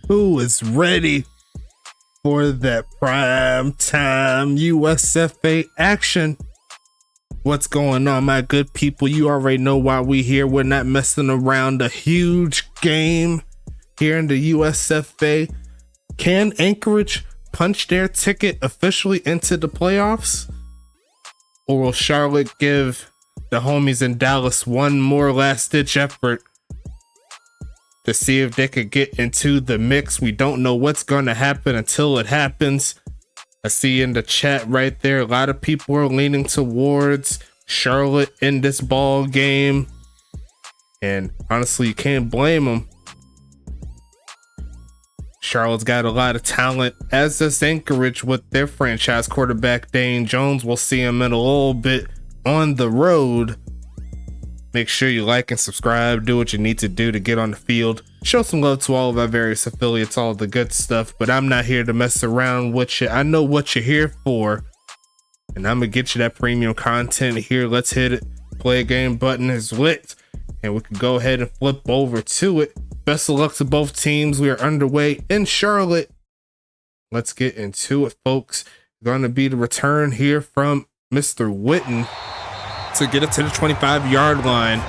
Who is ready for that prime time USFA action? What's going on, my good people? You already know why we here. We're not messing around. A huge game here in the USFA. Can Anchorage punch their ticket officially into the playoffs? Or will Charlotte give the homies in Dallas one more last-ditch effort to see if they could get into the mix? We don't know what's going to happen until it happens. I see in the chat right there, a lot of people are leaning towards Charlotte in this ball game. And honestly, you can't blame them. Charlotte's got a lot of talent, as does Anchorage with their franchise quarterback, Dane Jones. We'll see him in a little bit on the road. Make sure you like and subscribe, do what you need to do to get on the field. Show some love to all of our various affiliates, all the good stuff, but I'm not here to mess around with you. I know what you're here for, and I'm gonna get you that premium content here. Let's hit it. Play a game button is lit, and we can go ahead and flip over to it. Best of luck to both teams. We are underway in Charlotte. Let's get into it, folks. Gonna be the return here from Mr. Witten to get it to the 25-yard line.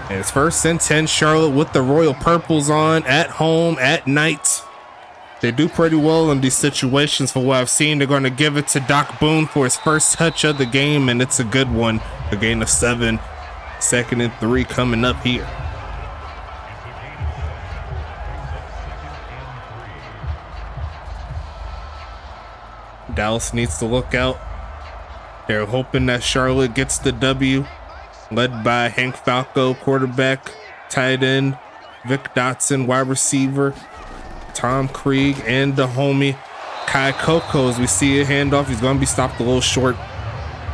And it's 1st and 10, Charlotte with the Royal Purples on at home at night. They do pretty well in these situations for what I've seen. They're going to give it to Doc Boone for his first touch of the game, and it's a good one. A gain of 7. 2nd and 3 coming up here. Dallas needs to look out. They're hoping that Charlotte gets the W, led by Hank Falco, quarterback, tight end, Vic Dotson, wide receiver, Tom Krieg, and the homie Kai Coco. As we see a handoff, he's going to be stopped a little short.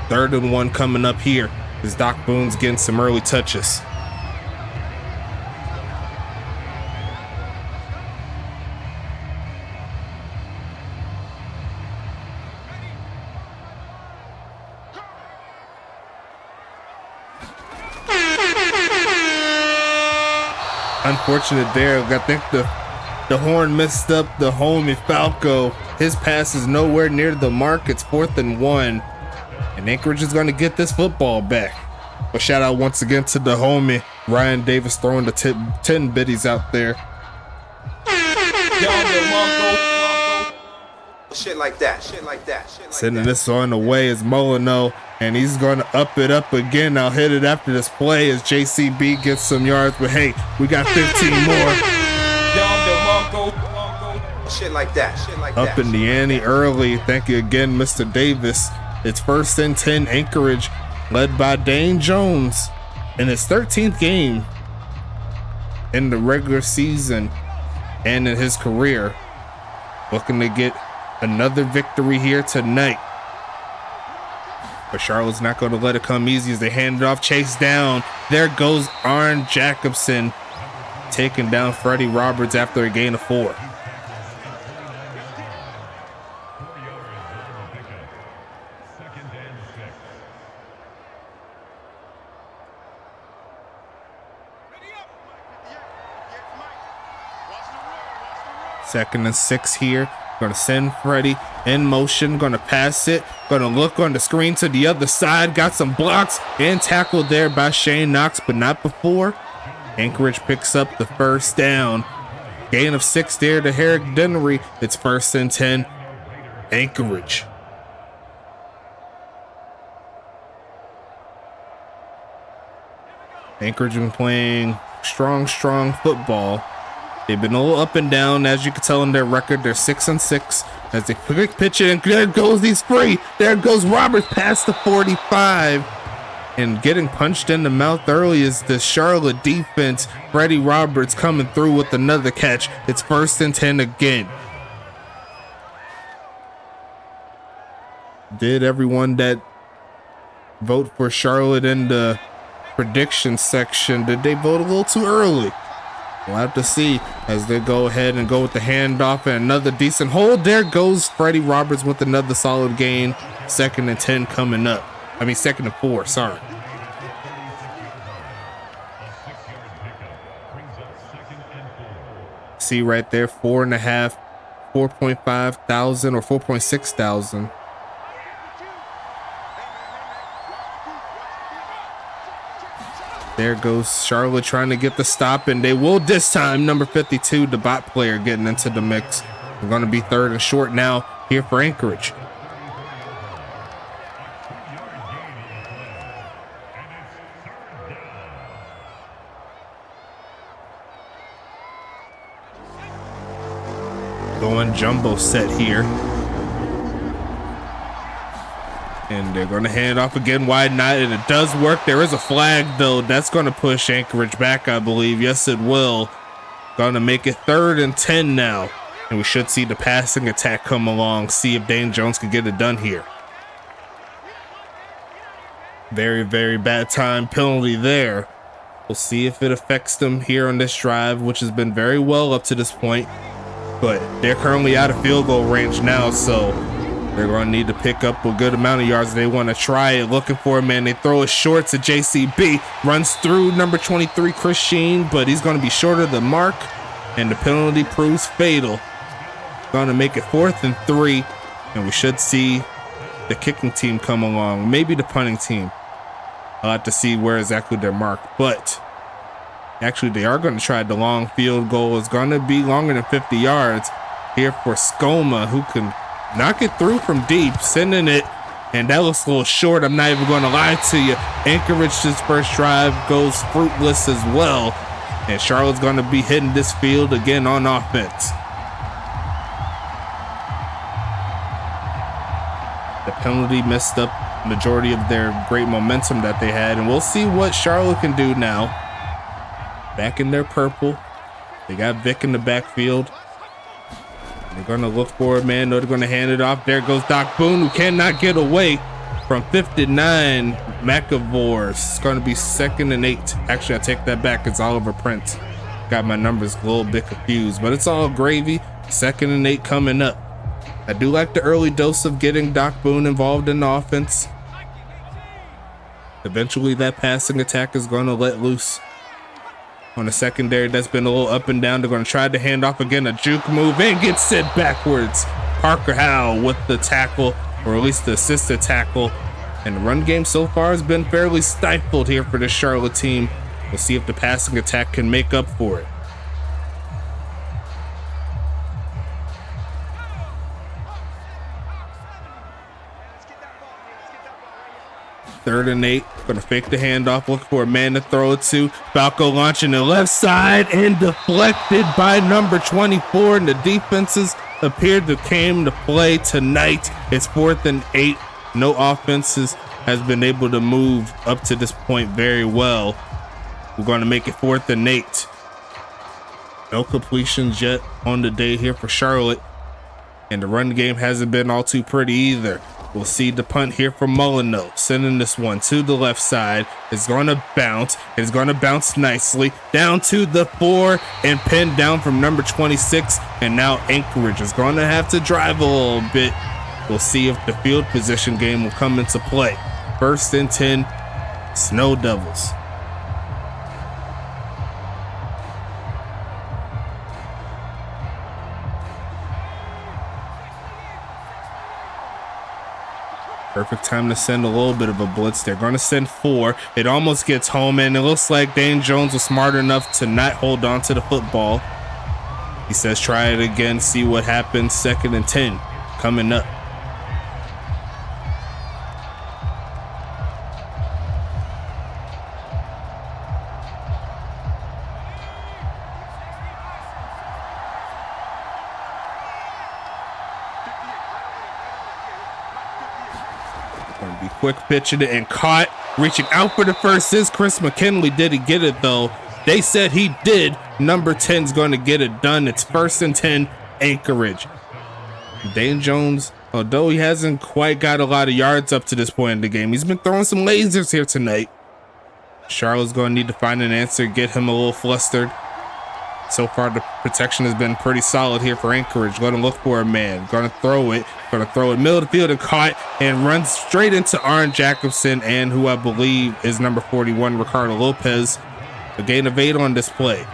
3rd and 1 coming up here as Doc Boone's getting some early touches. Unfortunate there. I think the horn messed up the homie Falco. His pass is nowhere near the mark. It's 4th and 1. And Anchorage is going to get this football back. But shout out once again to the homie Ryan Davis throwing the 10 biddies out there. Shit like that. Sending this on the way is Molino, and he's going to up it up again. I'll hit it after this play as JCB gets some yards, but hey, we got 15 more. Shit like that. Up in the ante early. Thank you again, Mr. Davis. It's 1st and 10, Anchorage, led by Dane Jones in his 13th game in the regular season and in his career. Looking to get another victory here tonight. But Charlotte's not going to let it come easy as they hand it off. Chase down. There goes Arn Jacobson, taking down Freddie Roberts after a gain of 4. Second and 6 here. Going to send Freddie in motion. Going to pass it. Going to look on the screen to the other side. Got some blocks and tackled there by Shane Knox, but not before. Anchorage picks up the 1st down. Gain of 6 there to Herrick Dennery. It's 1st and 10. Anchorage. Anchorage been playing strong football. They've been a little up and down, as you can tell in their record. They're 6-6 as they quick pitch it, and there goes, he's free. There goes Roberts past the 45, and getting punched in the mouth early is the Charlotte defense. Freddie Roberts coming through with another catch. It's 1st and 10 again. Did everyone that vote for Charlotte in the prediction section, did they vote a little too early? We'll have to see as they go ahead and go with the handoff and another decent hold. There goes Freddie Roberts with another solid gain. 2nd and 10 coming up. 2nd and 4, sorry. see right there, 4.5, 4.5 thousand or 4.6 thousand. There goes Charlotte trying to get the stop, and they will this time. Number 52, the bot player, getting into the mix. We're going to be 3rd and short now here for Anchorage. Going jumbo set here. And they're going to hand it off again, wide not, and it does work. There is a flag, though. That's going to push Anchorage back, I believe. Yes, it will. Going to make it 3rd and 10 now. And we should see the passing attack come along, see if Dane Jones can get it done here. Very, very bad time penalty there. We'll see if it affects them here on this drive, which has been very well up to this point. But they're currently out of field goal range now, so they're going to need to pick up a good amount of yards. They want to try it, looking for a man. They throw it short to JCB. Runs through number 23, Chris Sheen, but he's going to be short of the mark, and the penalty proves fatal. Going to make it 4th and 3, and we should see the kicking team come along, maybe the punting team. I'll have to see where exactly they're marked, but actually they are going to try the long field goal. It's going to be longer than 50 yards here for Skoma, who can knock it through from deep, sending it, and that looks a little short. I'm not even going to lie to you. Anchorage's first drive goes fruitless as well, and Charlotte's going to be hitting this field again on offense. The penalty messed up majority of their great momentum that they had, and we'll see what Charlotte can do now. Back in their purple, they got Vic in the backfield. They're going to look for a man. No, they're going to hand it off. There goes Doc Boone, who cannot get away from 59 McAvore. It's going to be 2nd and 8. Actually, I take that back. It's Oliver Prince. Got my numbers a little bit confused, but it's all gravy. 2nd and 8 coming up. I do like the early dose of getting Doc Boone involved in the offense. Eventually, that passing attack is going to let loose. On the secondary, that's been a little up and down. They're going to try to hand off again, a juke move, and get sent backwards. Parker Howell with the tackle, or at least the assisted tackle. And the run game so far has been fairly stifled here for the Charlotte team. We'll see if the passing attack can make up for it. Third and 8, gonna fake the handoff, look for a man to throw it to. Falco launching the left side and deflected by number 24, and the defenses appeared to came to play tonight. It's 4th and 8. No offenses has been able to move up to this point very well. We're gonna make it 4th and 8. No completions yet on the day here for Charlotte, and the run game hasn't been all too pretty either. We'll see the punt here from Molyneux, sending this one to the left side. It's going to bounce. It's going to bounce nicely down to the 4 and pinned down from number 26. And now Anchorage is going to have to drive a little bit. We'll see if the field position game will come into play. 1st and 10, Snow Devils. Perfect time to send a little bit of a blitz. They're going to send 4. It almost gets home, and it looks like Dane Jones was smart enough to not hold on to the football. He says try it again, see what happens. 2nd and 10 coming up. Gonna be quick pitching it and caught. Reaching out for the first is Chris McKinley. Did he get it though? They said he did. Number 10's going to get it done. It's 1st and 10, Anchorage. Dane Jones, although he hasn't quite got a lot of yards up to this point in the game, he's been throwing some lasers here tonight. Charlotte's going to need to find an answer, get him a little flustered. So far, the protection has been pretty solid here for Anchorage. Going to look for a man. Going to throw it. Going to throw it middle of the field and caught and runs straight into Aaron Jacobson, and who I believe is number 41, Ricardo Lopez. A gain of 8 on this play.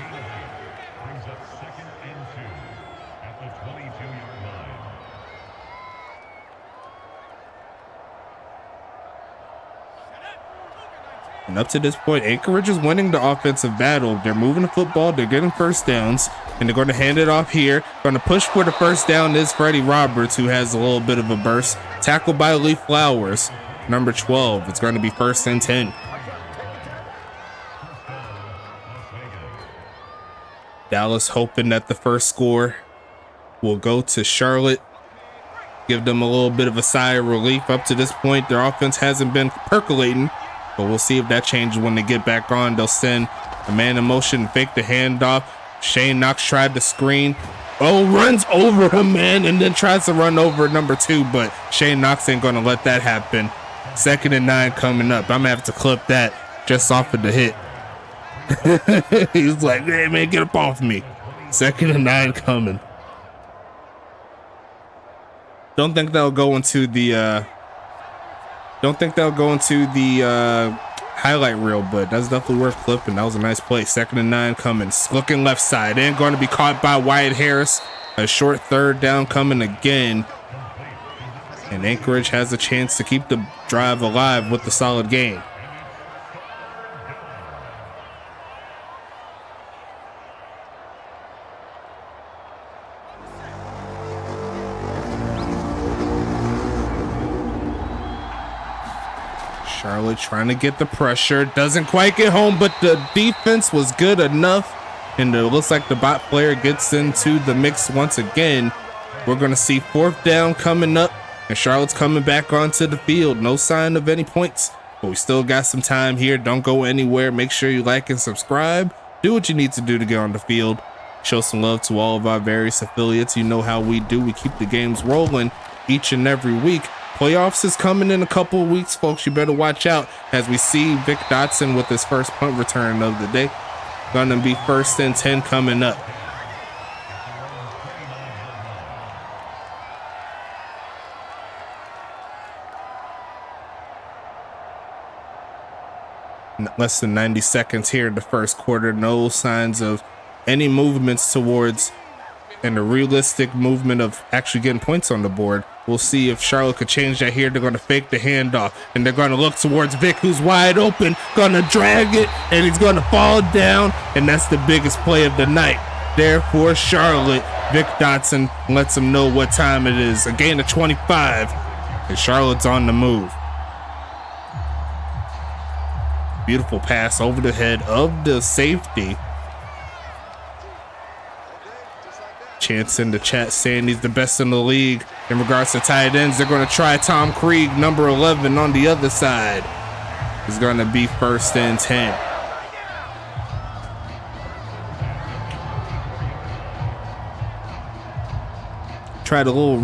And up to this point, Anchorage is winning the offensive battle. They're moving the football, they're getting first downs, and they're going to hand it off here. Going to push for the first down is Freddie Roberts, who has a little bit of a burst. Tackled by Lee Flowers, number 12. It's going to be 1st and 10. Dallas hoping that the first score will go to Charlotte. Give them a little bit of a sigh of relief. Up to this point, their offense hasn't been percolating, but we'll see if that changes when they get back on. They'll send a man in motion, fake the handoff. Shane Knox tried to screen. Oh, runs over him, man, and then tries to run over number 2, but Shane Knox ain't going to let that happen. 2nd and 9 coming up. I'm going to have to clip that just off of the hit. He's like, hey, man, get up off me. 2nd and 9 coming. Don't think they'll go into the highlight reel, but that's definitely worth clipping. That was a nice play. 2nd and 9 coming. Looking left side and going to be caught by Wyatt Harris. A short 3rd down coming again. And Anchorage has a chance to keep the drive alive with the solid gain. Charlotte trying to get the pressure. Doesn't quite get home, but the defense was good enough. And it looks like the bot player gets into the mix once again. We're going to see 4th down coming up. And Charlotte's coming back onto the field. No sign of any points, but we still got some time here. Don't go anywhere. Make sure you like and subscribe. Do what you need to do to get on the field. Show some love to all of our various affiliates. You know how we do. We keep the games rolling each and every week. Playoffs is coming in a couple of weeks, folks. You better watch out as we see Vic Dotson with his first punt return of the day. Gonna be 1st and 10 coming up. Less than 90 seconds here in the first quarter. No signs of any movements towards and a realistic movement of actually getting points on the board. We'll see if Charlotte could change that here. They're going to fake the handoff, and they're going to look towards Vic, who's wide open, going to drag it, and he's going to fall down, and that's the biggest play of the night. Therefore, Charlotte, Vic Dotson lets them know what time it is. A gain of 25, and Charlotte's on the move. Beautiful pass over the head of the safety. Chance in the chat saying he's the best in the league in regards to tight ends. They're going to try Tom Krieg, number 11, on the other side. It's going to be 1st and 10. Tried a little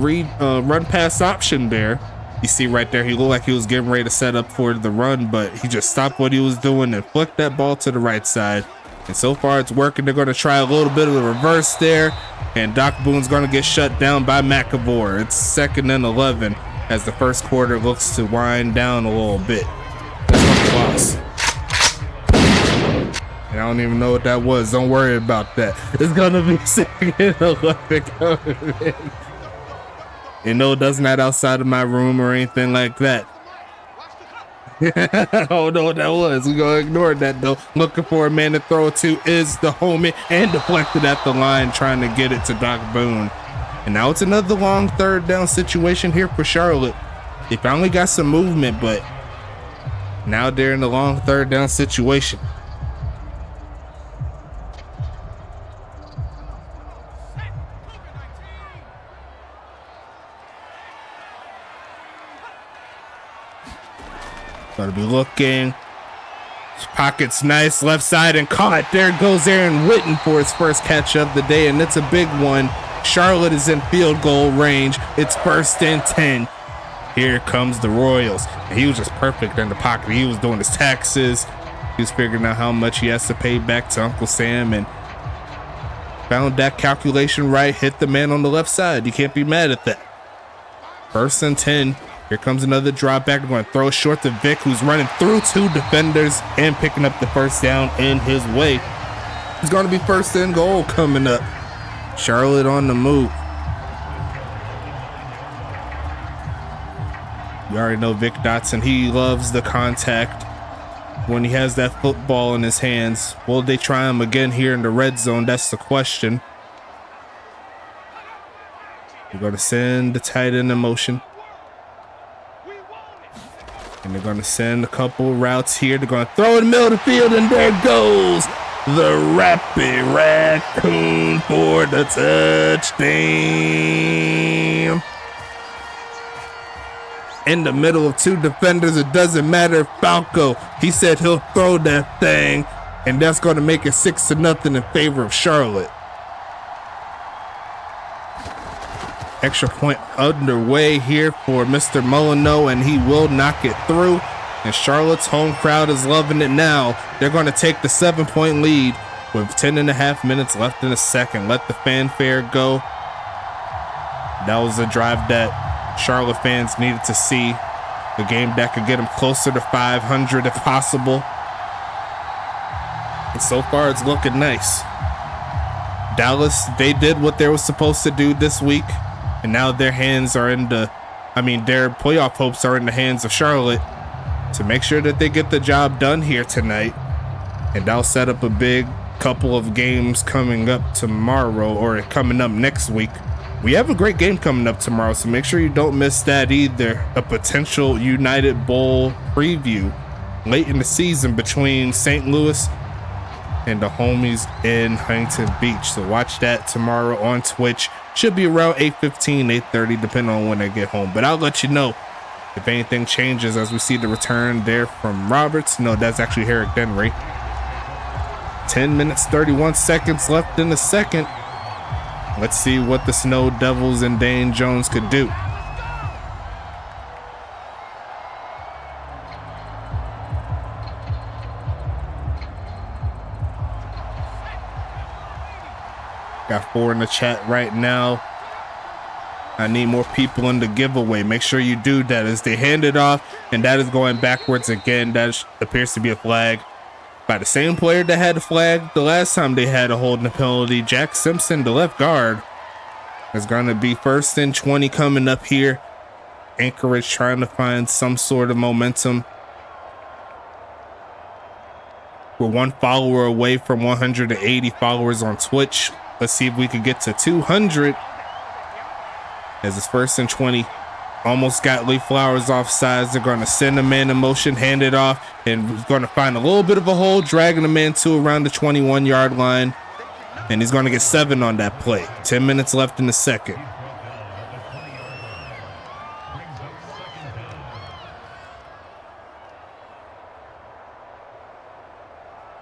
run pass option there. You see right there, he looked like he was getting ready to set up for the run, but he just stopped what he was doing and flicked that ball to the right side. And so far it's working. They're going to try a little bit of the reverse there. And Doc Boone's going to get shut down by McAvoy. It's 2nd and 11 as the first quarter looks to wind down a little bit. That's one loss. And I don't even know what that was. Don't worry about that. It's going to be 2nd and 11 coming in. You know, it doesn't have outside of my room or anything like that. I don't know what that was. We're going to ignore that, though. Looking for a man to throw it to is the homie, and deflected at the line, trying to get it to Doc Boone. And now it's another long 3rd down situation here for Charlotte. They finally got some movement, but now they're in the long 3rd down situation. Gotta be looking. Pocket's nice, left side, and caught. There goes Aaron Witten for his first catch of the day, and it's a big one. Charlotte is in field goal range. It's 1st and 10. Here comes the Royals. And he was just perfect in the pocket. He was doing his taxes. He was figuring out how much he has to pay back to Uncle Sam, and found that calculation right. Hit the man on the left side. You can't be mad at that. 1st and 10. Here comes another drop back. We're going to throw it short to Vic, who's running through 2 defenders and picking up the first down in his way. It's going to be 1st and goal coming up. Charlotte on the move. You already know Vic Dotson. He loves the contact. when he has that football in his hands. Will they try him again here in the red zone? That's the question. We're going to send the tight end in motion. And they're going to send a couple routes here. They're going to throw in the middle of the field, and there goes the Rapid Raccoon for the touchdown. In the middle of two defenders, it doesn't matter. Falco, he said he'll throw that thing, and that's going to make it 6-0 in favor of Charlotte. Extra point underway here for Mr. Molyneux, and he will knock it through. And Charlotte's home crowd is loving it now. They're going to take the 7-point lead with 10.5 minutes left in the second. Let the fanfare go. That was a drive that Charlotte fans needed to see. A game that could get them closer to 500 if possible. And so far, it's looking nice. Dallas, they did what they were supposed to do this week. And now their hands are in the, their playoff hopes are in the hands of Charlotte to make sure that they get the job done here tonight. And that'll set up a big couple of games coming up tomorrow, or coming up next week. We have a great game coming up tomorrow, so make sure you don't miss that either. A potential United Bowl preview late in the season between St. Louis and the homies in Huntington Beach. So watch that tomorrow on Twitch. Should be around 8:15, 8:30, depending on when I get home. But I'll let you know if anything changes as we see the return there from Roberts. No, that's actually Herrick Denry. 10 minutes, 31 seconds left in the second. Let's see what the Snow Devils and Dane Jones could do. Got 4 in the chat right now. I need more people in the giveaway. Make sure you do that as they hand it off, and that is going backwards again. That appears to be a flag by the same player that had a flag the last time they had a holding penalty. Jack Simpson, the left guard, is going to be 1st and 20 coming up here. Anchorage trying to find some sort of momentum. We're 1 follower away from 180 followers on Twitch. Let's see if we can get to 200. As it's 1st and 20. Almost got Lee Flowers off sides. They're going to send a man in motion, hand it off, and he's going to find a little bit of a hole, dragging the man to around the 21-yard line. And he's going to get 7 on that play. 10 minutes left in the second.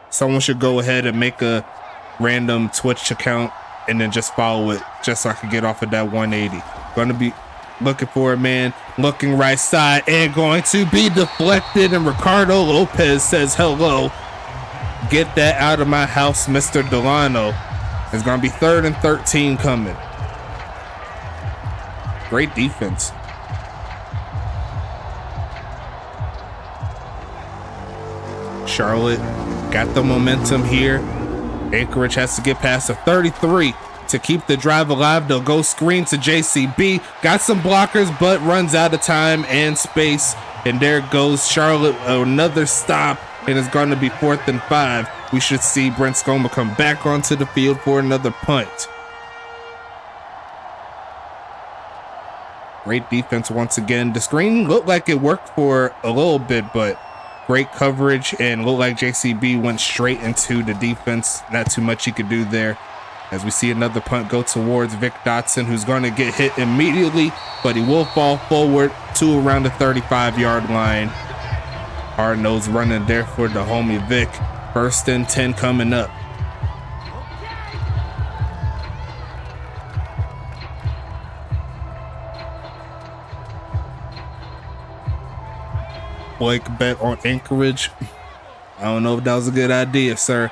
Someone should go ahead and make a random Twitch account and then just follow it, just so I can get off of that 180. Going to be looking for a man, looking right side, and going to be deflected. And Ricardo Lopez says hello. Get that out of my house, Mr. Delano. It's going to be 3rd and 13 coming. Great defense. Charlotte got the momentum here. Anchorage has to get past a 33 to keep the drive alive. They'll go screen to JCB. Got some blockers, but runs out of time and space. And there goes Charlotte. Another stop, and it's going to be 4th and 5. We should see Brent Skoma come back onto the field for another punt. Great defense once again. The screen looked like it worked for a little bit, but great coverage, and looked like JCB went straight into the defense. Not too much he could do there. As we see another punt go towards Vic Dotson, who's going to get hit immediately, but he will fall forward to around the 35-yard line. Hard nose running there for the homie Vic. 1st and 10 coming up. Blake bet on Anchorage. I don't know if that was a good idea, sir.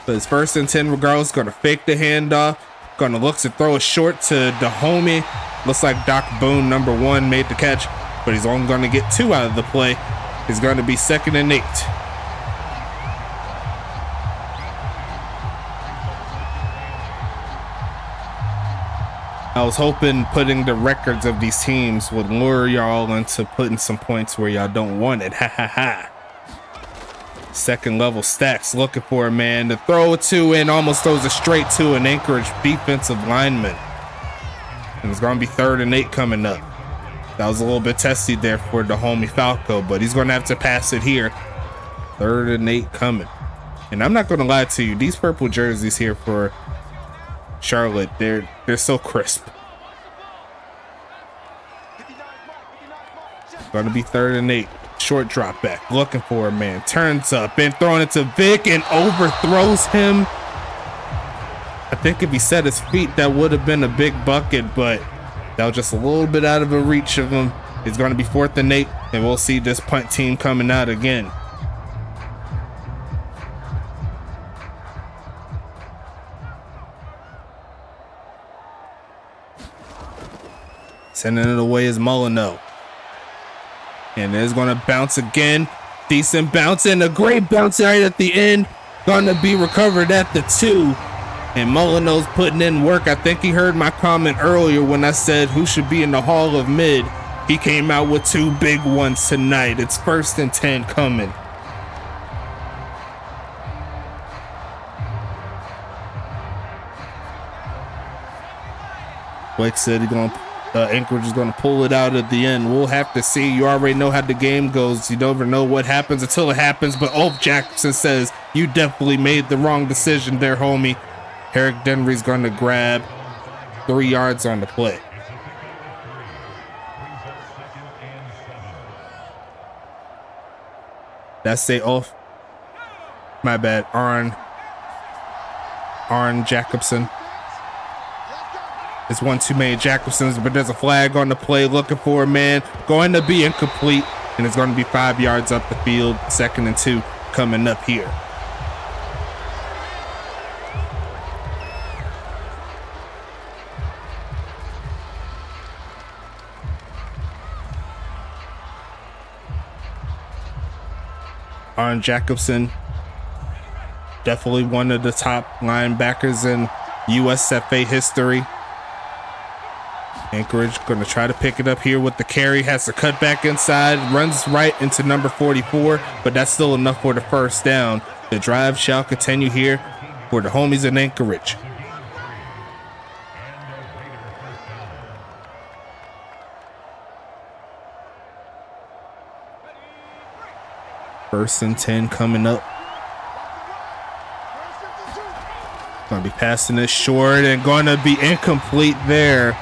But it's 1st and 10 regardless. Going to fake the handoff. Going to look to throw it short to the homie. Looks like Doc Boone, number 1, made the catch, but he's only going to get 2 out of the play. It's going to be 2nd and 8. I was hoping putting the records of these teams would lure y'all into putting some points where y'all don't want it. Ha ha ha. Second level stacks looking for a man to throw it to and almost throws it straight to an Anchorage defensive lineman. And it's going to be 3rd and 8 coming up. That was a little bit testy there for the homie Falco, but he's going to have to pass it here. 3rd and 8 coming. And I'm not going to lie to you, these purple jerseys here for Charlotte, they're so crisp. Going to be 3rd and 8. Short drop back, looking for a man, turns up and throwing it to Vic and overthrows him. I think if he set his feet, that would have been a big bucket, but that was just a little bit out of the reach of him. It's going to be 4th and 8, and we'll see this punt team coming out again. Sending it away is Molyneux. And it's going to bounce again. Decent bounce and a great bounce right at the end. Going to be recovered at the 2. And Molyneux's putting in work. I think he heard my comment earlier when I said who should be in the Hall of Mid. He came out with 2 big ones tonight. It's 1st and 10 coming. Blake said he's going to Anchorage is going to pull it out at the end. We'll have to see. You already know how the game goes. You never know what happens until it happens. But Ulf Jackson says you definitely made the wrong decision there, homie. Eric Denry's going to grab 3 yards on the play. That's a Ulf. My bad. Arn Jacobson. It's one too many Jacobsons, but there's a flag on the play looking for a man. Going to be incomplete, and it's going to be 5 yards up the field. 2nd and 2 coming up here. Arn Jacobson, definitely one of the top linebackers in USFA history. Anchorage going to try to pick it up here with the carry. Has to cut back inside. Runs right into number 44, but that's still enough for the 1st down. The drive shall continue here for the homies in Anchorage. First and 10 coming up. Going to be passing this short and going to be incomplete there.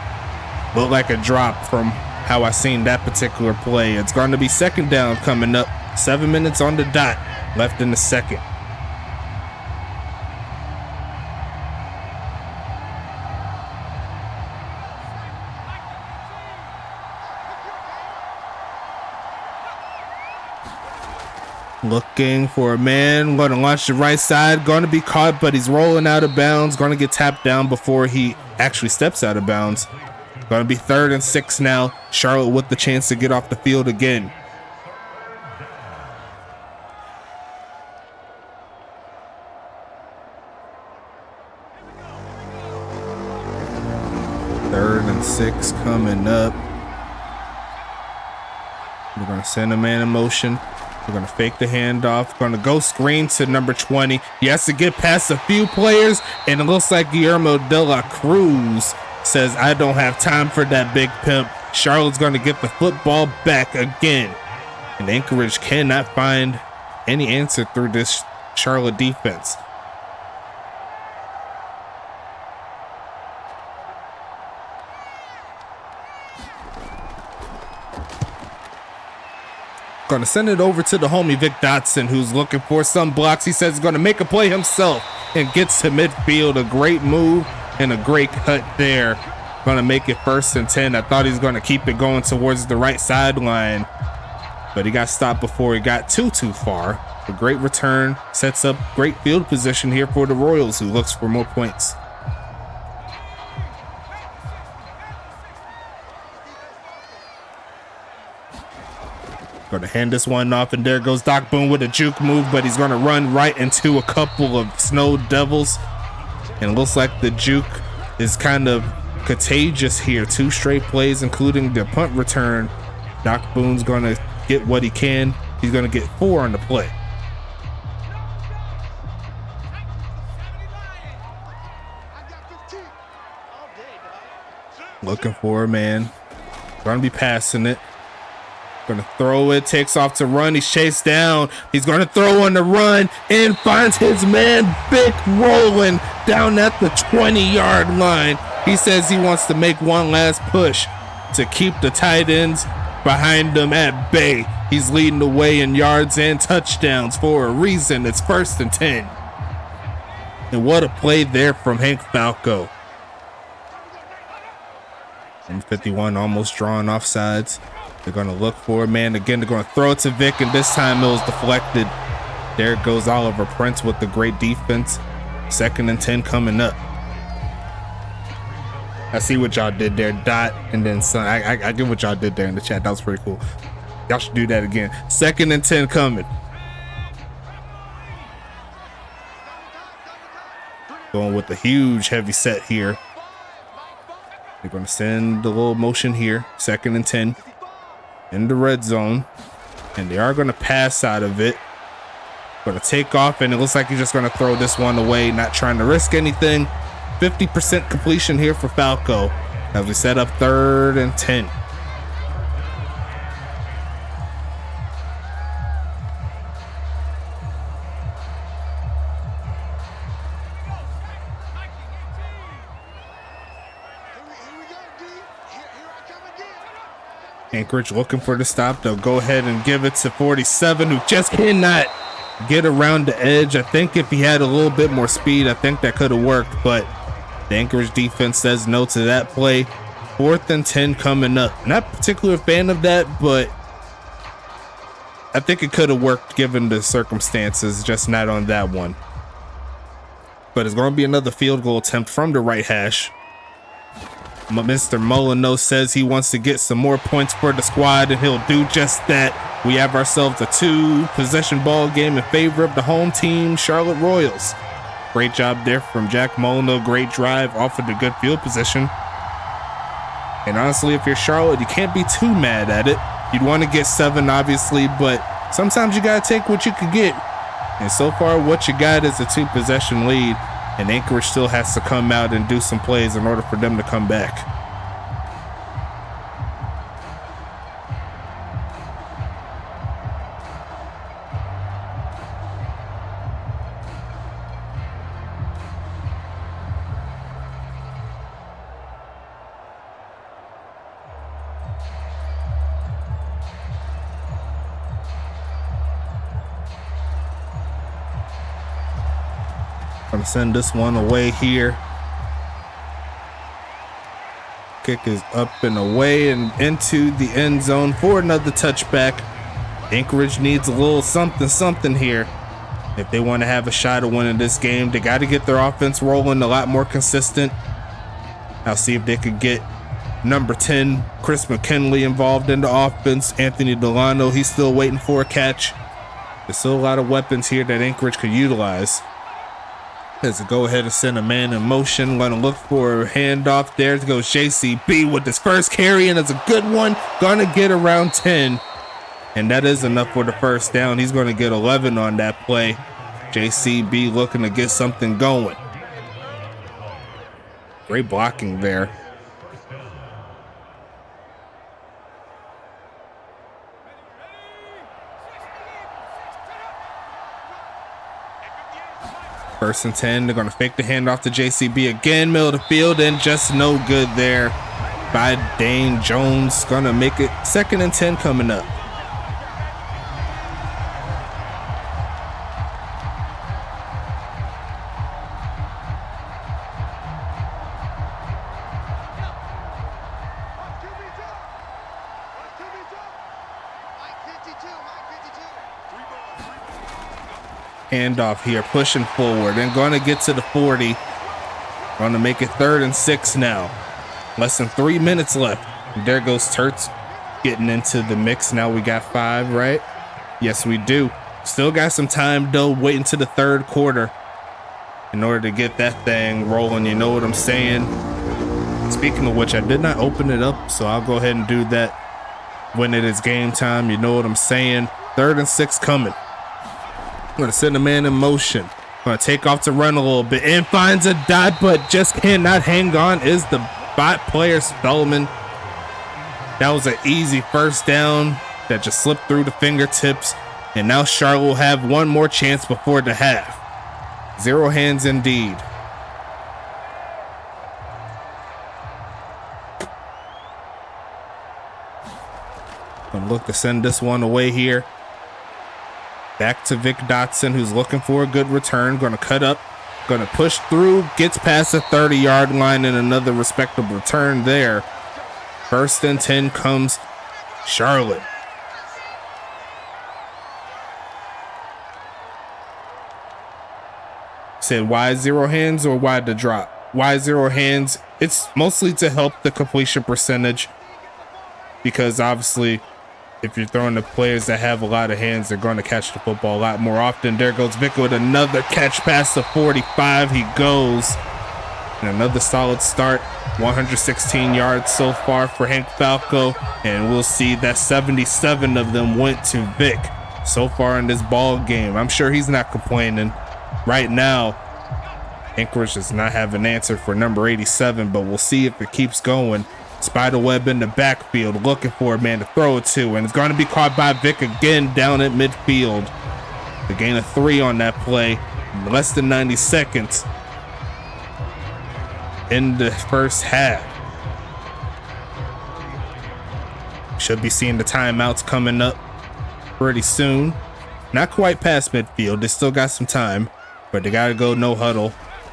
Looked like a drop from how I seen that particular play. It's going to be 2nd down coming up. 7 minutes on the dot left in the 2nd. Looking for a man. Going to launch the right side. Going to be caught, but he's rolling out of bounds. Going to get tapped down before he actually steps out of bounds. Going to be 3rd and 6 now. Charlotte with the chance to get off the field again. Third and 6 coming up. We're going to send a man in motion. We're going to fake the handoff. Going to go screen to number 20. He has to get past a few players, and it looks like Guillermo de la Cruz says, I don't have time for that, big pimp. Charlotte's going to get the football back again. And Anchorage cannot find any answer through this Charlotte defense. Going to send it over to the homie Vic Dotson, who's looking for some blocks. He says he's going to make a play himself and gets to midfield. A great move and a great cut there. Going to make it 1st and 10. I thought he was going to keep it going towards the right sideline, but he got stopped before he got too far. A great return sets up great field position here for the Royals, who looks for more points. Going to hand this one off, and there goes Doc Boone with a juke move, but he's going to run right into a couple of Snow Devils. And it looks like the juke is kind of contagious here. 2 straight plays, including the punt return. Doc Boone's going to get what he can. He's going to get 4 on the play. Looking for a man. Gonna be passing it. Gonna throw it, takes off to run. He's chased down. He's gonna throw on the run and finds his man Vic rolling down at the 20-yard line. He says he wants to make one last push to keep the tight ends behind him at bay. He's leading the way in yards and touchdowns for a reason. It's 1st and 10. And what a play there from Hank Falco. And 51 almost drawing offsides. They're going to look for a man again. They're going to throw it to Vic, and this time it was deflected. There goes Oliver Prince with the great defense. 2nd and 10 coming up. I see what y'all did there, Dot, and then Son. I get what y'all did there in the chat. That was pretty cool. Y'all should do that again. 2nd and 10 coming. Going with a huge heavy set here. They're going to send the little motion here. 2nd and 10 in the red zone. And they are going to pass out of it. Going to take off, and it looks like he's just going to throw this one away, not trying to risk anything. 50% completion here for Falco as we set up 3rd and 10. Anchorage looking for the stop. They'll go ahead and give it to 47, who just cannot get around the edge. I think if he had a little bit more speed, I think that could have worked, but the Anchorage defense says no to that play. 4th and 10 coming up. Not particularly a fan of that, but I think it could have worked given the circumstances, just not on that one. But it's going to be another field goal attempt from the right hash. Mr. Molyneux says he wants to get some more points for the squad, and he'll do just that. We have ourselves a 2-possession ball game in favor of the home team, Charlotte Royals. Great job there from Jack Molyneux. Great drive, offered a good field position. And honestly, if you're Charlotte, you can't be too mad at it. You'd want to get 7, obviously, but sometimes you got to take what you could get. And so far, what you got is a 2-possession lead. And Anchorage still has to come out and do some plays in order for them to come back. Gonna send this one away here. Kick is up and away and into the end zone for another touchback. Anchorage needs a little something here. If they want to have a shot at winning this game, they got to get their offense rolling a lot more consistent. I'll see if they could get number 10, Chris McKinley, involved in the offense. Anthony Delano, he's still waiting for a catch. There's still a lot of weapons here that Anchorage could utilize. As a go ahead and send a man in motion. Gonna look for a handoff. There goes JCB with his first carry, and it's a good one. Gonna get around 10. And that is enough for the first down. He's gonna get 11 on that play. JCB looking to get something going. Great blocking there. First and 10, they're going to fake the handoff to JCB again, middle of the field, and just no good there by Dane Jones. Going to make it 2nd and 10 coming up. Handoff here, pushing forward and going to get to the 40. Going to make it 3rd and 6 now. Less than 3 minutes left. And there goes Turts getting into the mix. Now we got 5, right? Yes, we do. Still got some time though, waiting to the 3rd quarter in order to get that thing rolling. You know what I'm saying? Speaking of which, I did not open it up, so I'll go ahead and do that when it is game time. You know what I'm saying? 3rd and 6 coming. I'm going to send a man in motion. Gonna take off to run a little bit and finds a dot, but just cannot hang on. Is the bot player Spellman. That was an easy first down that just slipped through the fingertips. And now Charlotte will have one more chance before the half. 0 hands indeed. Gonna look to send this one away here. Back to Vic Dotson, who's looking for a good return. Gonna cut up, gonna push through, gets past the 30-yard line, and another respectable return there. 1st and 10 comes Charlotte. Said why 0 hands or why the drop? Why 0 hands? It's mostly to help the completion percentage, because obviously if you're throwing to players that have a lot of hands, they're going to catch the football a lot more often. There goes Vic with another catch past the 45. He goes. And another solid start. 116 yards so far for Hank Falco. And we'll see that 77 of them went to Vic so far in this ball game. I'm sure he's not complaining. Right now, Anchorage does not have an answer for number 87, but we'll see if it keeps going. Spiderweb in the backfield, looking for a man to throw it to, and it's going to be caught by Vic again down at midfield. The gain of 3 on that play, less than 90 seconds in the first half. Should be seeing the timeouts coming up pretty soon. Not quite past midfield, they still got some time, but they got to go no huddle.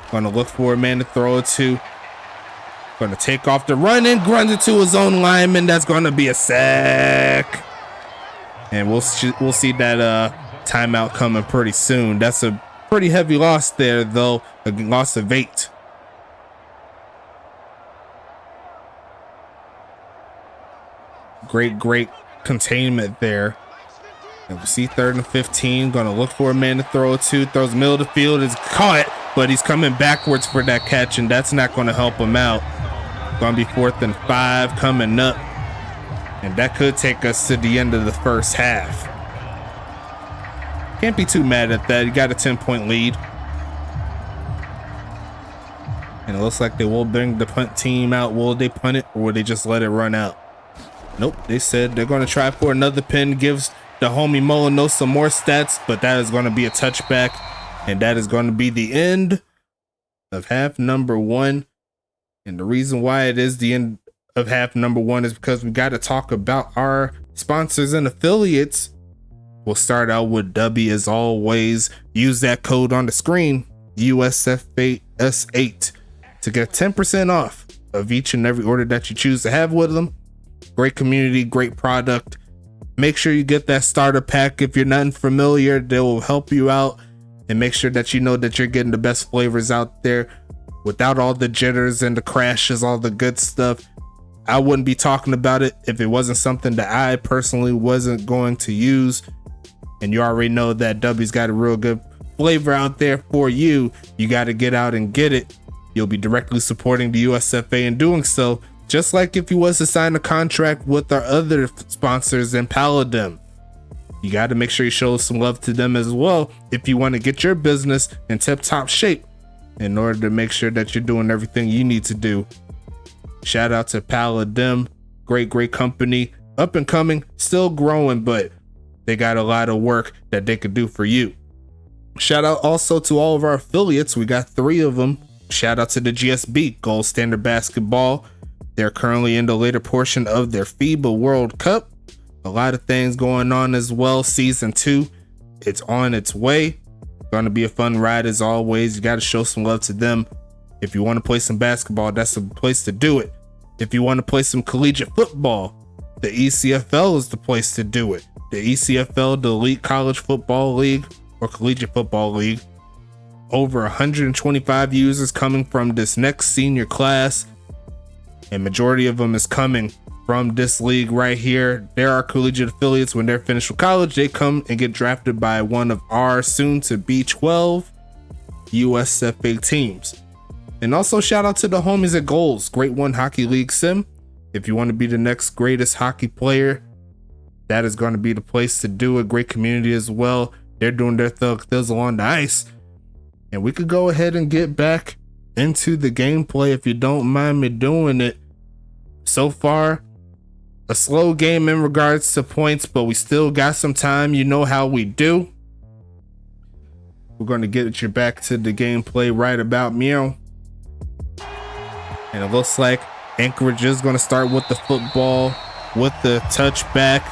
Going to look for a man to throw it to. Going to take off the run and grunt it to his own lineman. That's going to be a sack. And we'll see that timeout coming pretty soon. That's a pretty heavy loss there, though. A loss of 8. Great containment there. And we see 3rd and 15. Going to look for a man to throw it to. Throws middle of the field. Is caught, but he's coming backwards for that catch, and that's not going to help him out. Going to be 4th and 5 coming up. And that could take us to the end of the first half. Can't be too mad at that. You got a 10-point lead. And it looks like they will bring the punt team out. Will they punt it, or will they just let it run out? Nope. They said they're going to try for another pin. Gives the homie Molino some more stats, but that is going to be a touchback. And that is going to be the end of half number 1. And the reason why it is the end of half number 1 is because we got to talk about our sponsors and affiliates. We'll start out with W as always. Use that code on the screen, USFA S8, to get 10% off of each and every order that you choose to have with them. Great community, great product. Make sure you get that starter pack. If you're not familiar, they will help you out and make sure that you know that you're getting the best flavors out there without all the jitters and the crashes, all the good stuff. I wouldn't be talking about it if it wasn't something that I personally wasn't going to use. And you already know that W's got a real good flavor out there for you. You got to get out and get it. You'll be directly supporting the USFA in doing so, just like if you was to sign a contract with our other sponsors in Paladin. You got to make sure you show some love to them as well if you want to get your business in tip-top shape, in order to make sure that you're doing everything you need to do. Shout out to Paladin, great company, up and coming, still growing, but they got a lot of work that they could do for you. Shout out also to all of our affiliates. We got 3 of them. Shout out to the GSB, Gold Standard Basketball. They're currently in the later portion of their FIBA World Cup. A lot of things going on as well. Season 2, it's on its way. Going to be a fun ride as always. You got to show some love to them. If you want to play some basketball, that's the place to do it. If you want to play some collegiate football, the ECFL is the place to do it. The ECFL, the Elite College Football League or Collegiate Football League. Over 125 users coming from this next senior class, and majority of them is coming from this league right here. There are collegiate affiliates. When they're finished with college, they come and get drafted by one of our soon to be 12 USFA teams. And also shout out to the homies at Goals, Great One Hockey League Sim. If you want to be the next greatest hockey player, that is going to be the place to do it. Great community as well. They're doing their thug thizzle on the ice. And we could go ahead and get back into the gameplay if you don't mind me doing it. So far, a slow game in regards to points, but we still got some time. You know how we do. We're going to get you back to the gameplay right about meow. And it looks like Anchorage is going to start with the football, with the touchback.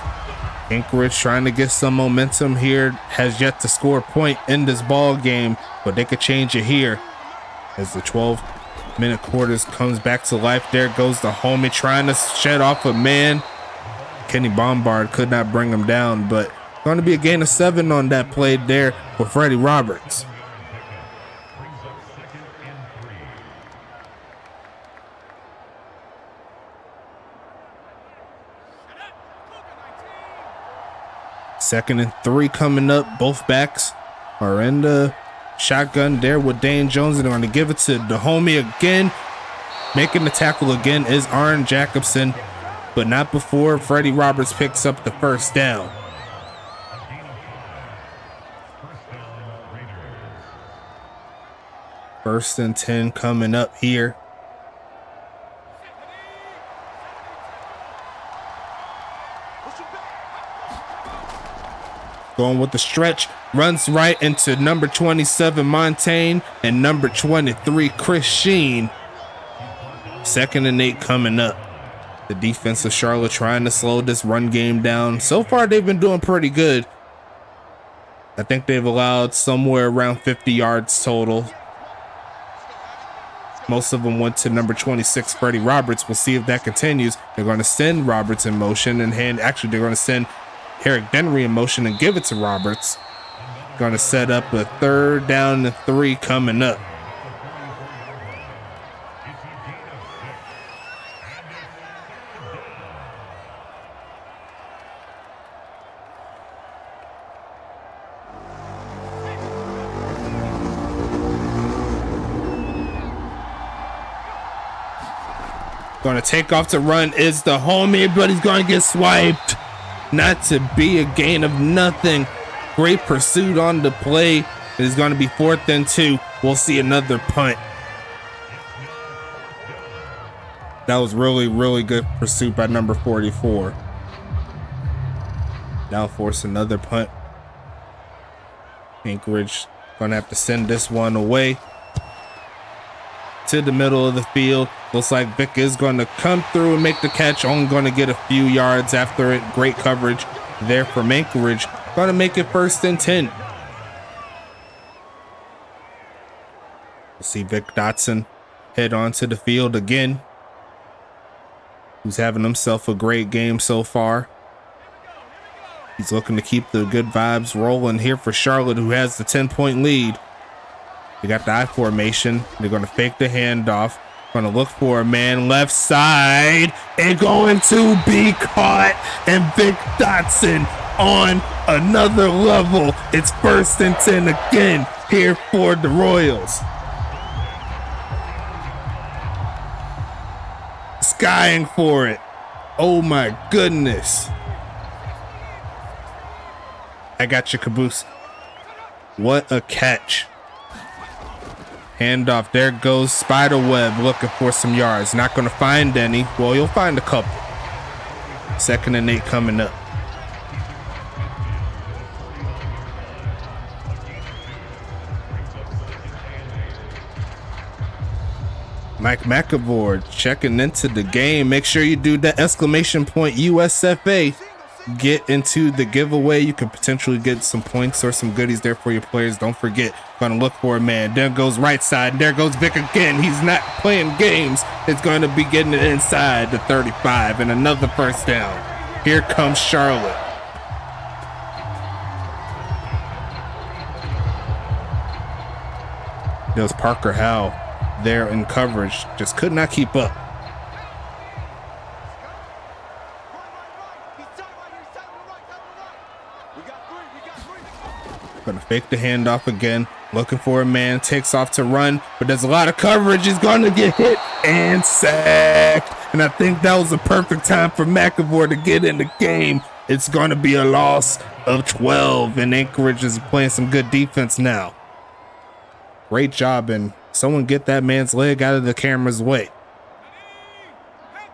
Anchorage trying to get some momentum here, has yet to score a point in this ball game, but they could change it here as the 12-minute quarters comes back to life. There goes the homie trying to shed off a man. Kenny Bombard could not bring him down, but going to be a gain of 7 on that play there for Freddie Roberts. Second and 3 coming up. Both backs are in the shotgun there with Dane Jones, and they're going to give it to the homie again. Making the tackle again is Aaron Jacobson, but not before Freddie Roberts picks up the first down. First and 10 coming up here. Going with the stretch, runs right into number 27 Montaigne and number 23 Chris Sheen. Second and 8 coming up. The defense of Charlotte trying to slow this run game down. So far they've been doing pretty good. I think they've allowed somewhere around 50 yards total. Most of them went to number 26 Freddie Roberts. We'll see if that continues. They're going to send Roberts in motion and they're going to send Eric Denry in motion and give it to Roberts. Going to set up a 3rd down and 3 coming up. Going to take off to run is the homie, but he's going to get swiped. Not to be a gain of nothing. Great pursuit on the play. It is going to be 4th and 2. We'll see another punt. That was really, really good pursuit by number 44. Now force another punt. Anchorage going to have to send this one away to the middle of the field. Looks like Vic is going to come through and make the catch. Only going to get a few yards after it. Great coverage there from Anchorage. Going to make it 1st and 10. We'll see Vic Dotson head onto the field again, who's having himself a great game so far. He's looking to keep the good vibes rolling here for Charlotte, who has the 10-point lead. They got the I formation. They're going to fake the handoff. Going to look for a man left side and going to be caught. And Vic Dotson on another level. It's 1st and 10 again here for the Royals. Skying for it. Oh my goodness. I got your caboose. What a catch. Handoff. There goes Spiderweb looking for some yards. Not going to find any. Well, you'll find a couple. 2nd and 8 coming up. Mike McAvoy checking into the game. Make sure you do that exclamation point USFA. Get into the giveaway. You could potentially get some points or some goodies there for your players. Don't forget, gonna look for a man. There goes right side, and there goes Vic again. He's not playing games. It's going to be getting it inside the 35 and another 1st down. Here comes Charlotte. There's Parker Howell there in coverage. Just could not keep up. Gonna fake the handoff again. Looking for a man. Takes off to run, but there's a lot of coverage. He's gonna get hit and sacked. And I think that was the perfect time for McAvoy to get in the game. It's gonna be a loss of 12, and Anchorage is playing some good defense now. Great job, and someone get that man's leg out of the camera's way.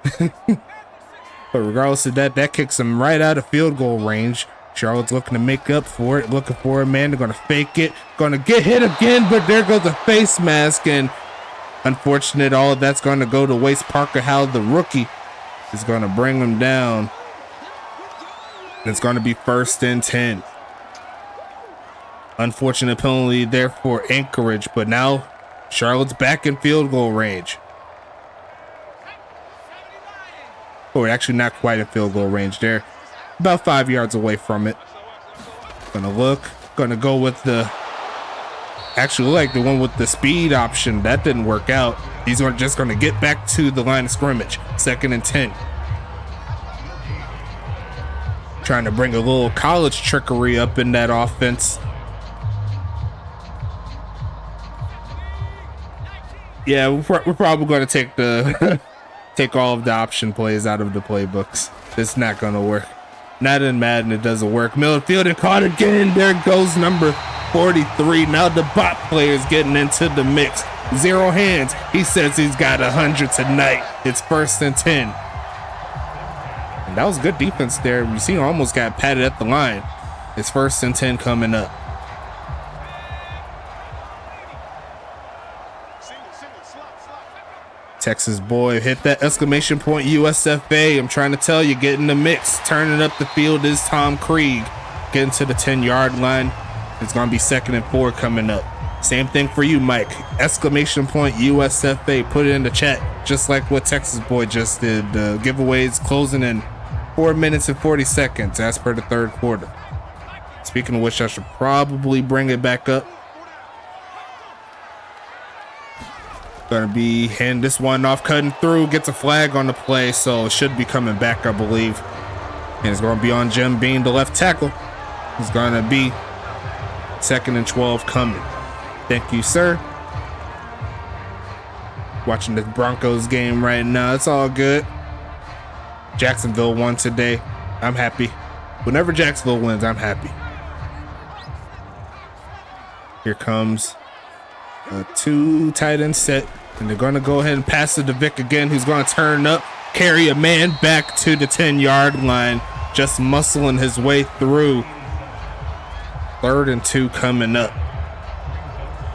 But regardless of that, that kicks him right out of field goal range. Charlotte's looking to make up for it, looking for a man. They're going to fake it, going to get hit again, but there goes the face mask, and unfortunate, all of that's going to go to waste. Parker Howell, the rookie, is going to bring him down. It's going to be 1st and 10. Unfortunate penalty there for Anchorage, but now Charlotte's back in field goal range. Or actually not quite in field goal range. They're about 5 yards away from it. Gonna go with the, actually like the one with the speed option. That didn't work out. He's just gonna get back to the line of scrimmage. 2nd and 10. Trying to bring a little college trickery up in that offense. Yeah, we're probably going to take the take all of the option plays out of the playbooks. It's not going to work. Not in Madden, it doesn't work. Middle field and caught again. There goes number 43. Now the bot player's getting into the mix. 0 hands. He says he's got 100 tonight. It's 1st and 10. And that was good defense there. You see, almost got patted at the line. It's 1st and 10 coming up. Texas boy hit that exclamation point USFA. I'm trying to tell you, get in the mix. Turning up the field is Tom Krieg. Getting to the 10-yard line. It's going to be 2nd and 4 coming up. Same thing for you, Mike. Exclamation point USFA. Put it in the chat, just like what Texas boy just did. The giveaways closing in 4 minutes and 40 seconds as per the 3rd quarter. Speaking of which, I should probably bring it back up. Gonna be hand this one off, cutting through, gets a flag on the play, so it should be coming back, I believe. And it's gonna be on Jim Bean, the left tackle. It's gonna be 2nd and 12 coming. Thank you, sir. Watching the Broncos game right now. It's all good. Jacksonville won today. I'm happy. Whenever Jacksonville wins, I'm happy. Here comes a 2 tight end set. And they're going to go ahead and pass it to Vic again, who's going to turn up, carry a man back to the 10-yard line, just muscling his way through. 3rd and 2 coming up.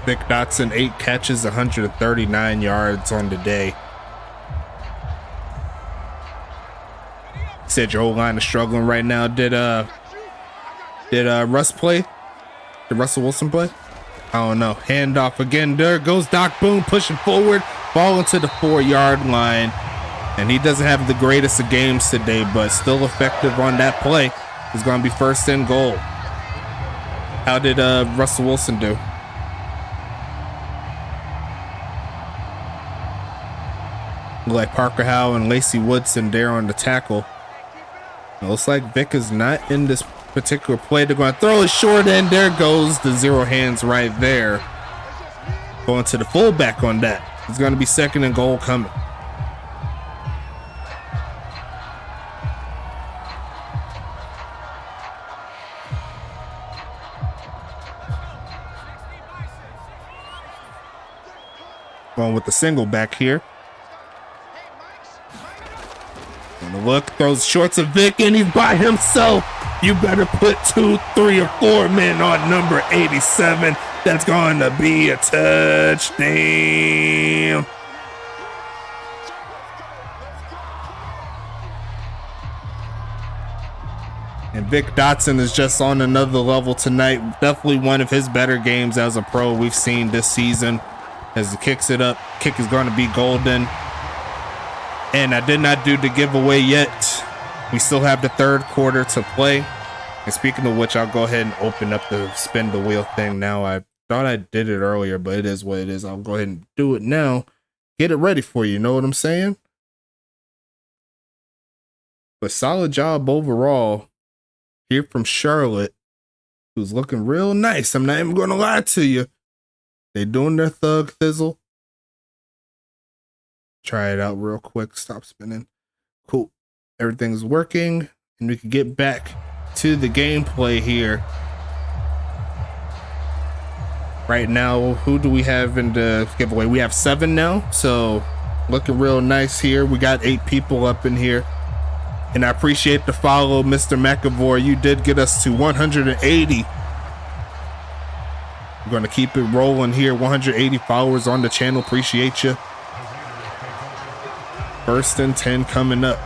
Vic Dotson, 8 catches, 139 yards on the day. Said your whole line is struggling right now. Did Russ play? Did Russell Wilson play? I don't know. Handoff again. There goes Doc Boone pushing forward. Ball into the 4-yard line. And he doesn't have the greatest of games today, but still effective on that play. It's going to be 1st and goal. How did Russell Wilson do? Look like Parker Howell and Lacey Woodson there on the tackle. It looks like Vic is not in this particular play. They're going to throw it short, and there goes the 0 hands right there. Going to the fullback on that. It's going to be 2nd and goal coming. Going with the single back here. On the look, throws shorts of Vic, and he's by himself. You better put 2, 3, or 4 men on number 87. That's going to be a touchdown. And Vic Dotson is just on another level tonight. Definitely one of his better games as a pro we've seen this season. As he kicks it up, kick is going to be golden. And I did not do the giveaway yet. We still have the 3rd quarter to play. And speaking of which, I'll go ahead and open up the spin the wheel thing now. I thought I did it earlier, but it is what it is. I'll go ahead and do it now. Get it ready for you. You know what I'm saying? But solid job overall here from Charlotte, who's looking real nice. I'm not even going to lie to you. They doing their thug thizzle. Try it out real quick. Stop spinning. Cool. Everything's working, and we can get back to the gameplay here. Right now, who do we have in the giveaway? We have 7 now, so looking real nice here. We got 8 people up in here. And I appreciate the follow, Mr. McAvoy. You did get us to 180. We're going to keep it rolling here. 180 followers on the channel. Appreciate you. 1st and 10 coming up.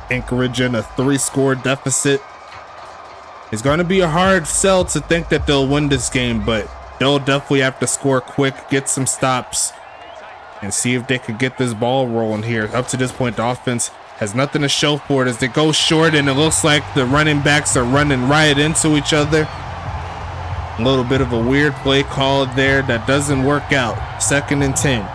Anchorage in a 3-score deficit. It's going to be a hard sell to think that they'll win this game, but they'll definitely have to score quick, get some stops, and see if they could get this ball rolling here. Up to this point, the offense has nothing to show for it as they go short, and it looks like the running backs are running right into each other. A little bit of a weird play call there that doesn't work out. 2nd and 10.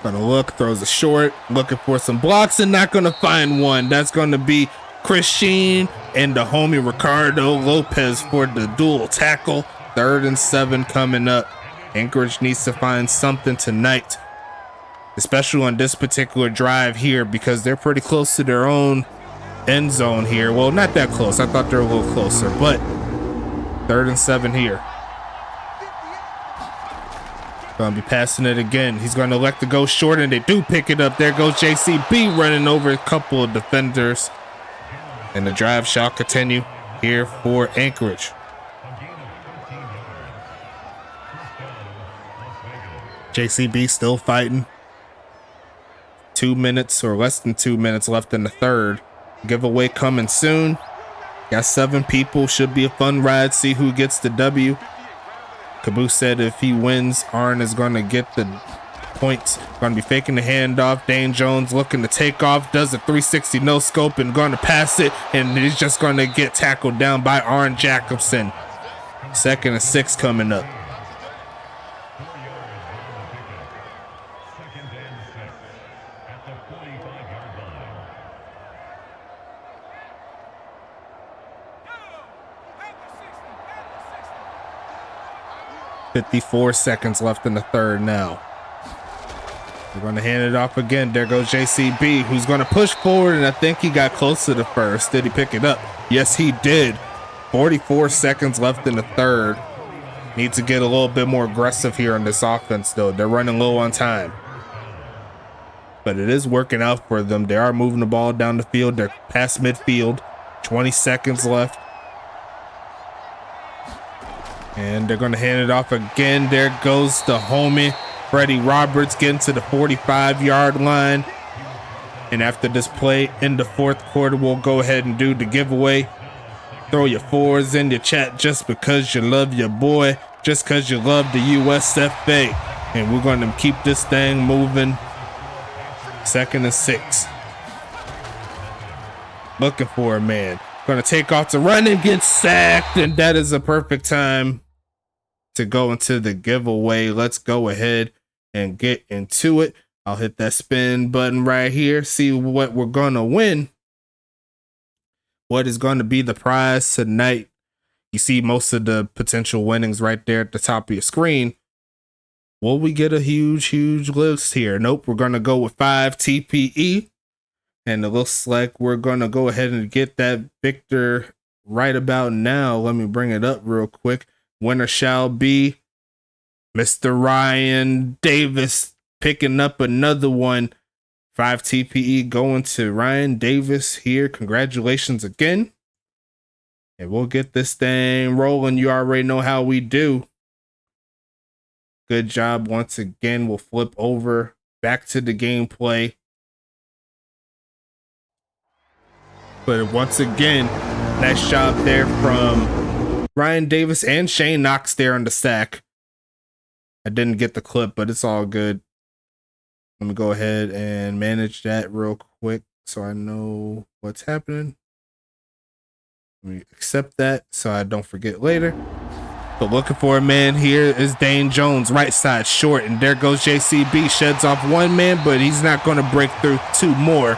Gonna look, throws a short, looking for some blocks and not gonna find one. That's gonna be Christine and the homie Ricardo Lopez for the dual tackle. 3rd and 7 coming up. Anchorage needs to find something tonight, especially on this particular drive here, because they're pretty close to their own end zone here. Well, not that close. I thought they were a little closer, but 3rd and 7 here. Gonna be passing it again. He's gonna elect to go short, and they do pick it up. There goes JCB running over a couple of defenders, and the drive shall continue here for Anchorage. JCB still fighting. 2 minutes or less than 2 minutes left in the 3rd. Giveaway coming soon. Got 7 people. Should be a fun ride. See who gets the W. Caboose said if he wins, Arn is going to get the points. Going to be faking the handoff. Dane Jones looking to take off. Does a 360 no scope and going to pass it. And he's just going to get tackled down by Arn Jacobson. 2nd and 6 coming up. .54 seconds left in the 3rd now. We're going to hand it off again. There goes JCB, who's going to push forward, and I think he got close to the 1st. Did he pick it up? Yes, he did. 44 seconds left in the 3rd. Need to get a little bit more aggressive here on this offense, though. They're running low on time. But it is working out for them. They are moving the ball down the field. They're past midfield. 20 seconds left. And they're going to hand it off again. There goes the homie, Freddie Roberts, getting to the 45-yard line. And after this play in the 4th quarter, we'll go ahead and do the giveaway. Throw your 4s in your chat just because you love your boy, just because you love the USFA. And we're going to keep this thing moving. 2nd and 6. Looking for a man. Going to take off to run and get sacked. And that is a perfect time to go into the giveaway. Let's go ahead and get into it. I'll hit that spin button right here. See what we're going to win. What is going to be the prize tonight? You see most of the potential winnings right there at the top of your screen. Will we get a huge list here? Nope. We're going to go with 5 TPE. And it looks like we're going to go ahead and get that victor right about now. Let me bring it up real quick. Winner shall be Mr. Ryan Davis, picking up another one. 5 TPE going to Ryan Davis here. Congratulations again. And we'll get this thing rolling. You already know how we do. Good job once again. We'll flip over back to the gameplay. But once again, nice job there from Ryan Davis and Shane Knox there on the sack. I didn't get the clip, but it's all good. Let me go ahead and manage that real quick so I know what's happening. Let me accept that so I don't forget later. But looking for a man here is Dane Jones, right side short, and there goes JCB. Sheds off one man, but he's not going to break through 2 more.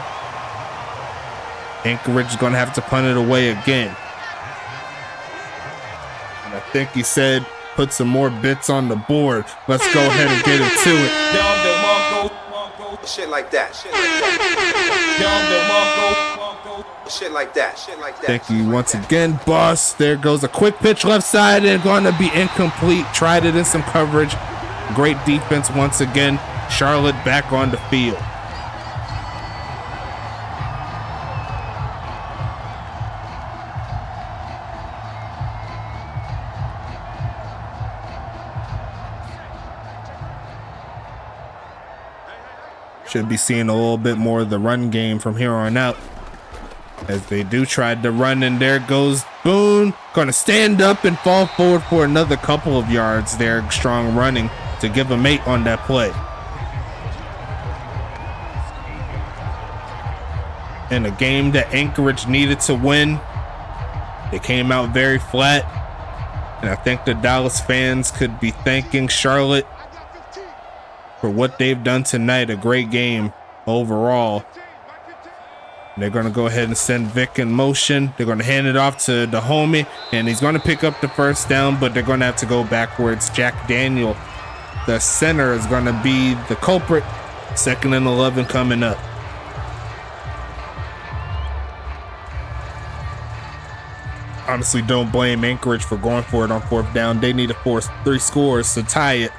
Anchorage is going to have to punt it away again. think he said put some more bits on the board. Let's go ahead and get into it. Shit like that. Shit like that. Shit like that. Shit like that. Thank you once again, boss. There goes a quick pitch left side and going to be incomplete. Tried it in some coverage. Great defense once again. Charlotte back on the field. Should be seeing a little bit more of the run game from here on out. As they do try to run, and there goes Boone. Gonna stand up and fall forward for another couple of yards there. Strong running to give a mate on that play. In a game that Anchorage needed to win, they came out very flat. And I think the Dallas fans could be thanking Charlotte for what they've done tonight. A great game overall. They're going to go ahead and send Vic in motion. They're going to hand it off to the homie, and he's going to pick up the first down, but they're going to have to go backwards. Jack Daniel, the center, is going to be the culprit. 2nd and 11 coming up. Honestly, don't blame Anchorage for going for it on 4th down. They need to force 3 scores to tie it.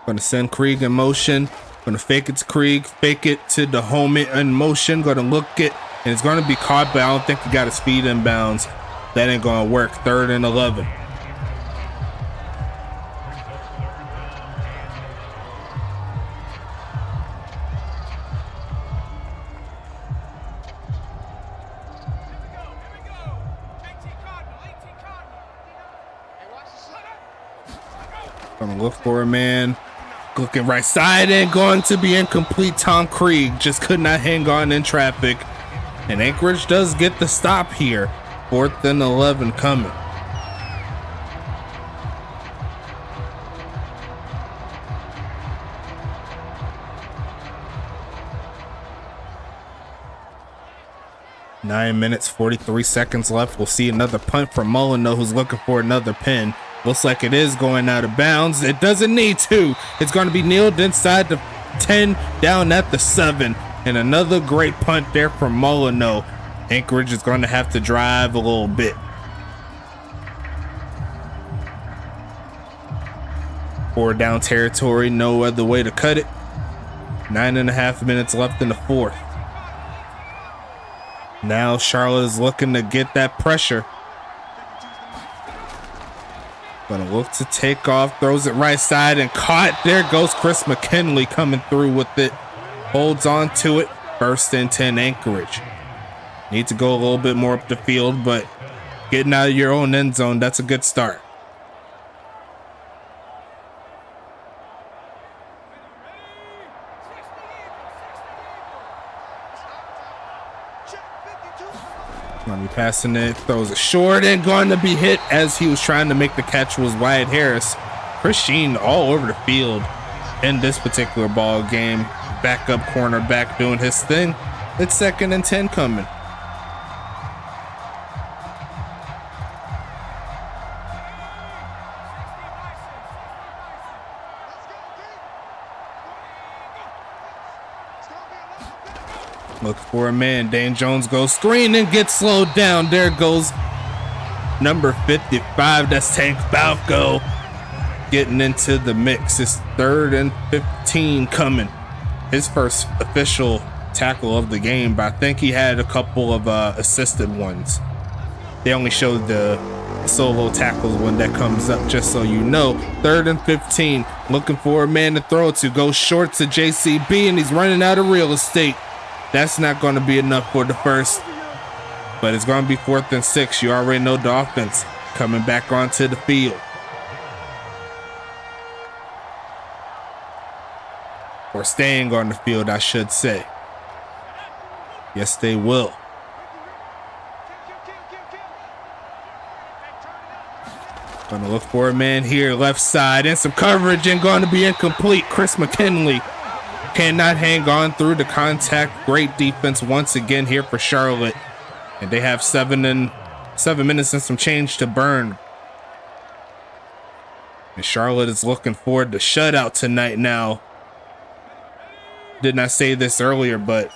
Gonna send Krieg in motion. Gonna fake it to Krieg, fake it to the homie in motion. Gonna look it, and it's gonna be caught, but I don't think he got his feet in bounds. That ain't gonna work. 3rd and 11. Gonna look for a man. Looking right side and going to be incomplete. Tom Krieg just could not hang on in traffic. And Anchorage does get the stop here. 4th and 11 coming. Nine minutes, 43 seconds left. We'll see another punt from Molyneux, who's looking for another pin. Looks like it is going out of bounds. It doesn't need to. It's going to be kneeled inside the 10, down at the 7. And another great punt there from Molyneux. Anchorage is going to have to drive a little bit. 4 down territory, no other way to cut it. 9.5 minutes left in the 4th. Now Charlotte is looking to get that pressure. Gonna look to take off, throws it right side and caught. There goes Chris McKinley coming through with it. Holds on to it. 1st and 10 Anchorage. Need to go a little bit more up the field, but getting out of your own end zone, that's a good start. Gonna be passing it, throws it short and going to be hit as he was trying to make the catch was Wyatt Harris. Chris Sheen all over the field in this particular ball game. Backup cornerback doing his thing. It's 2nd and 10 coming. Look for a man. Dane Jones goes screen and gets slowed down. There goes number 55. That's Tank Balco getting into the mix. It's 3rd and 15 coming. His first official tackle of the game, but I think he had a couple of assisted ones. They only showed the solo tackles when that comes up, just so you know. 3rd and 15. Looking for a man to throw to. Goes short to JCB, and he's running out of real estate. That's not going to be enough for the first, but it's going to be 4th and 6. You already know the offense coming back onto the field. Or staying on the field, I should say. Yes, they will. Going to look for a man here, left side, and some coverage, and going to be incomplete. Chris McKinley cannot hang on through the contact. Great defense once again here for Charlotte. And they have 7 minutes and some change to burn. And Charlotte is looking forward to shutout tonight now. Did not say this earlier, but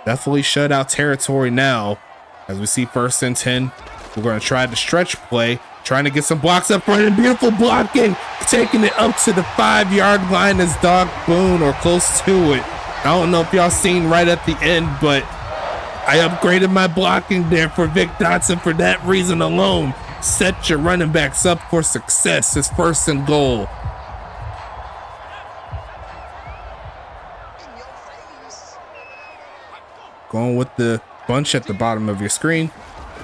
definitely shutout territory now. As we see 1st and 10. We're going to try the stretch play. Trying to get some blocks up front and beautiful blocking. Taking it up to the 5-yard line as Dog Boone or close to it. I don't know if y'all seen right at the end, but I upgraded my blocking there for Vic Dotson for that reason alone. Set your running backs up for success. It's 1st and goal. Going with the bunch at the bottom of your screen.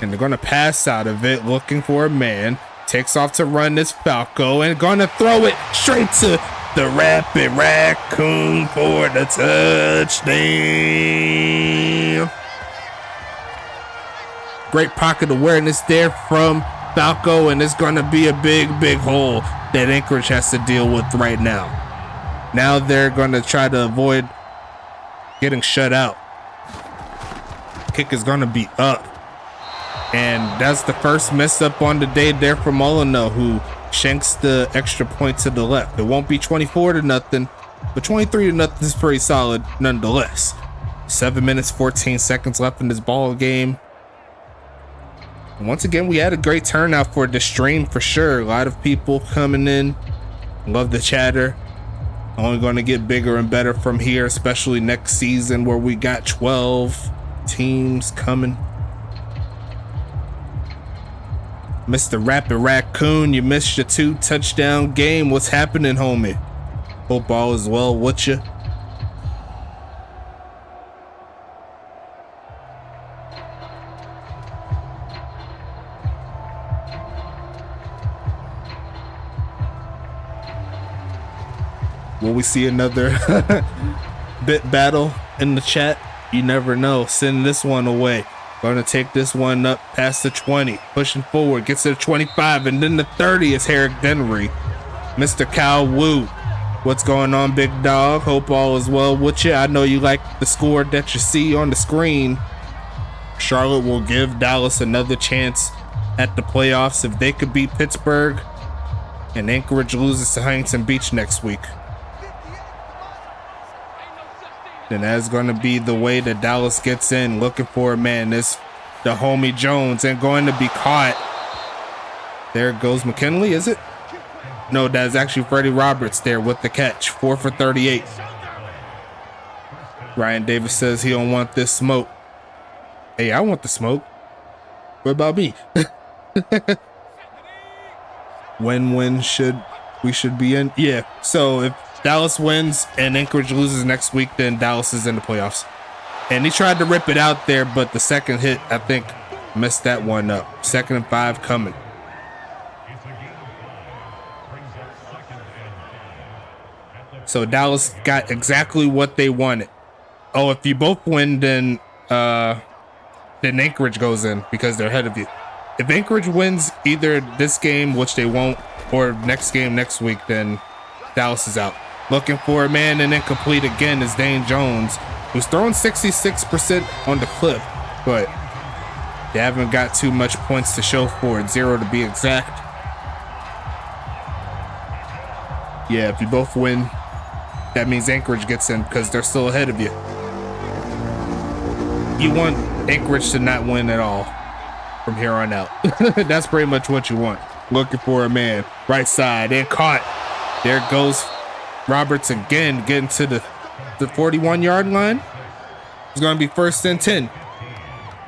And they're going to pass out of it, looking for a man. Takes off to run this Falco and going to throw it straight to the Rapid Raccoon for the touchdown. Great pocket awareness there from Falco, and it's going to be a big hole that Anchorage has to deal with right now. Now they're going to try to avoid getting shut out. Kick is going to be up. And that's the first mess up on the day there for Molyneux, who shanks the extra point to the left. It won't be 24-0, but 23-0 is pretty solid nonetheless. 7 minutes, 14 seconds left in this ball game. And once again, we had a great turnout for the stream for sure. A lot of people coming in. Love the chatter. Only going to get bigger and better from here, especially next season where we got 12 teams coming. Mr. Rapid Raccoon, you missed your 2-touchdown game. What's happening, homie? Hope all is well with you. Will we see another bit battle in the chat? You never know. Send this one away. Going to take this one up past the 20, pushing forward, gets to the 25, and then the 30 is Herrick Denry. Mr. Kyle Wu, what's going on, big dog? Hope all is well with you. I know you like the score that you see on the screen. Charlotte will give Dallas another chance at the playoffs if they could beat Pittsburgh, and Anchorage loses to Huntington Beach next week. Then that's going to be the way that Dallas gets in, looking for a man. It's the homie Jones and going to be caught. There goes McKinley, is it? No, that's actually Freddie Roberts there with the catch. 4 for 38. Ryan Davis says he don't want this smoke. Hey, I want the smoke. What about me? When should we be in? Yeah, so if Dallas wins and Anchorage loses next week, then Dallas is in the playoffs. And he tried to rip it out there, but the second hit, I think, messed that one up. 2nd and 5 coming. So Dallas got exactly what they wanted. Oh, if you both win, then Anchorage goes in because they're ahead of you. If Anchorage wins either this game, which they won't, or next game next week, then Dallas is out. Looking for a man and incomplete again is Dane Jones, who's throwing 66% on the clip, but they haven't got too much points to show for it, 0 to be exact. Yeah, if you both win, that means Anchorage gets in because they're still ahead of you. You want Anchorage to not win at all from here on out. That's pretty much what you want. Looking for a man, right side, and caught. There goes Roberts again, getting to the 41-yard line. It's going to be 1st and 10.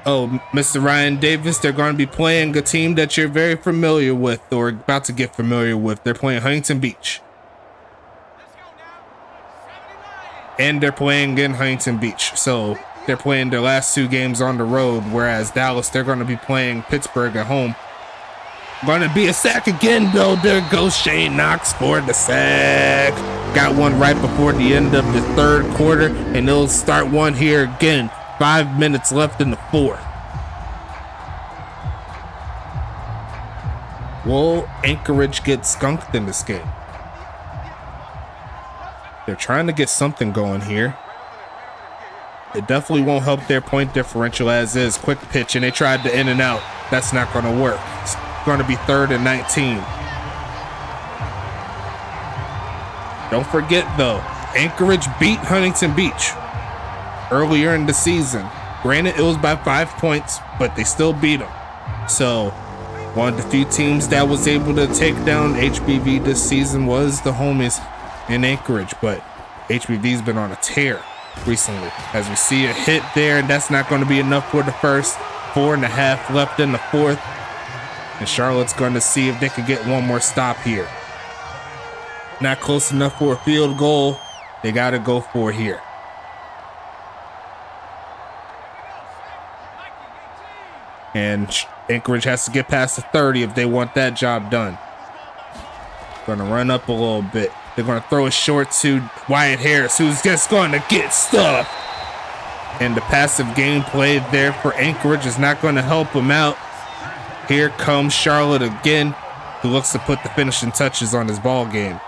Oh, Mr. Ryan Davis, they're going to be playing a team that you're very familiar with or about to get familiar with. They're playing Huntington Beach. And they're playing in Huntington Beach. So they're playing their last 2 games on the road, whereas Dallas, they're going to be playing Pittsburgh at home. Going to be a sack again, though. There goes Shane Knox for the sack. Got one right before the end of the 3rd quarter, and they'll start one here again. 5 minutes left in the 4th. Will Anchorage get skunked in this game? They're trying to get something going here. It definitely won't help their point differential as is. Quick pitch, and they tried to in and out. That's not going to work. It's going to be 3rd and 19. Don't forget, though, Anchorage beat Huntington Beach earlier in the season. Granted, it was by 5 points, but they still beat them. So, one of the few teams that was able to take down HBV this season was the homies in Anchorage, but HBV's been on a tear recently. As we see a hit there, and that's not going to be enough for the first. 4.5 left in the 4th, and Charlotte's going to see if they can get one more stop here. Not close enough for a field goal. They got to go for it here. And Anchorage has to get past the 30 if they want that job done. Going to run up a little bit. They're going to throw it short to Wyatt Harris, who's just going to get stuffed. And the passive gameplay there for Anchorage is not going to help them out. Here comes Charlotte again, who looks to put the finishing touches on his ball game.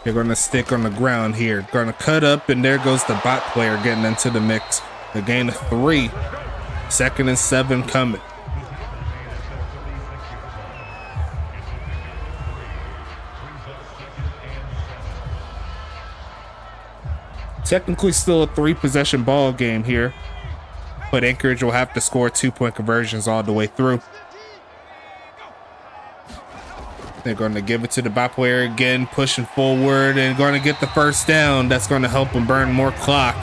They're going to stick on the ground here. Going to cut up, and there goes the bot player getting into the mix. A gain of 3. 2nd and 7 coming. Technically still a 3-possession ball game here, but Anchorage will have to score 2-point conversions all the way through. They're going to give it to the bot player again, pushing forward and going to get the first down. That's going to help them burn more clock.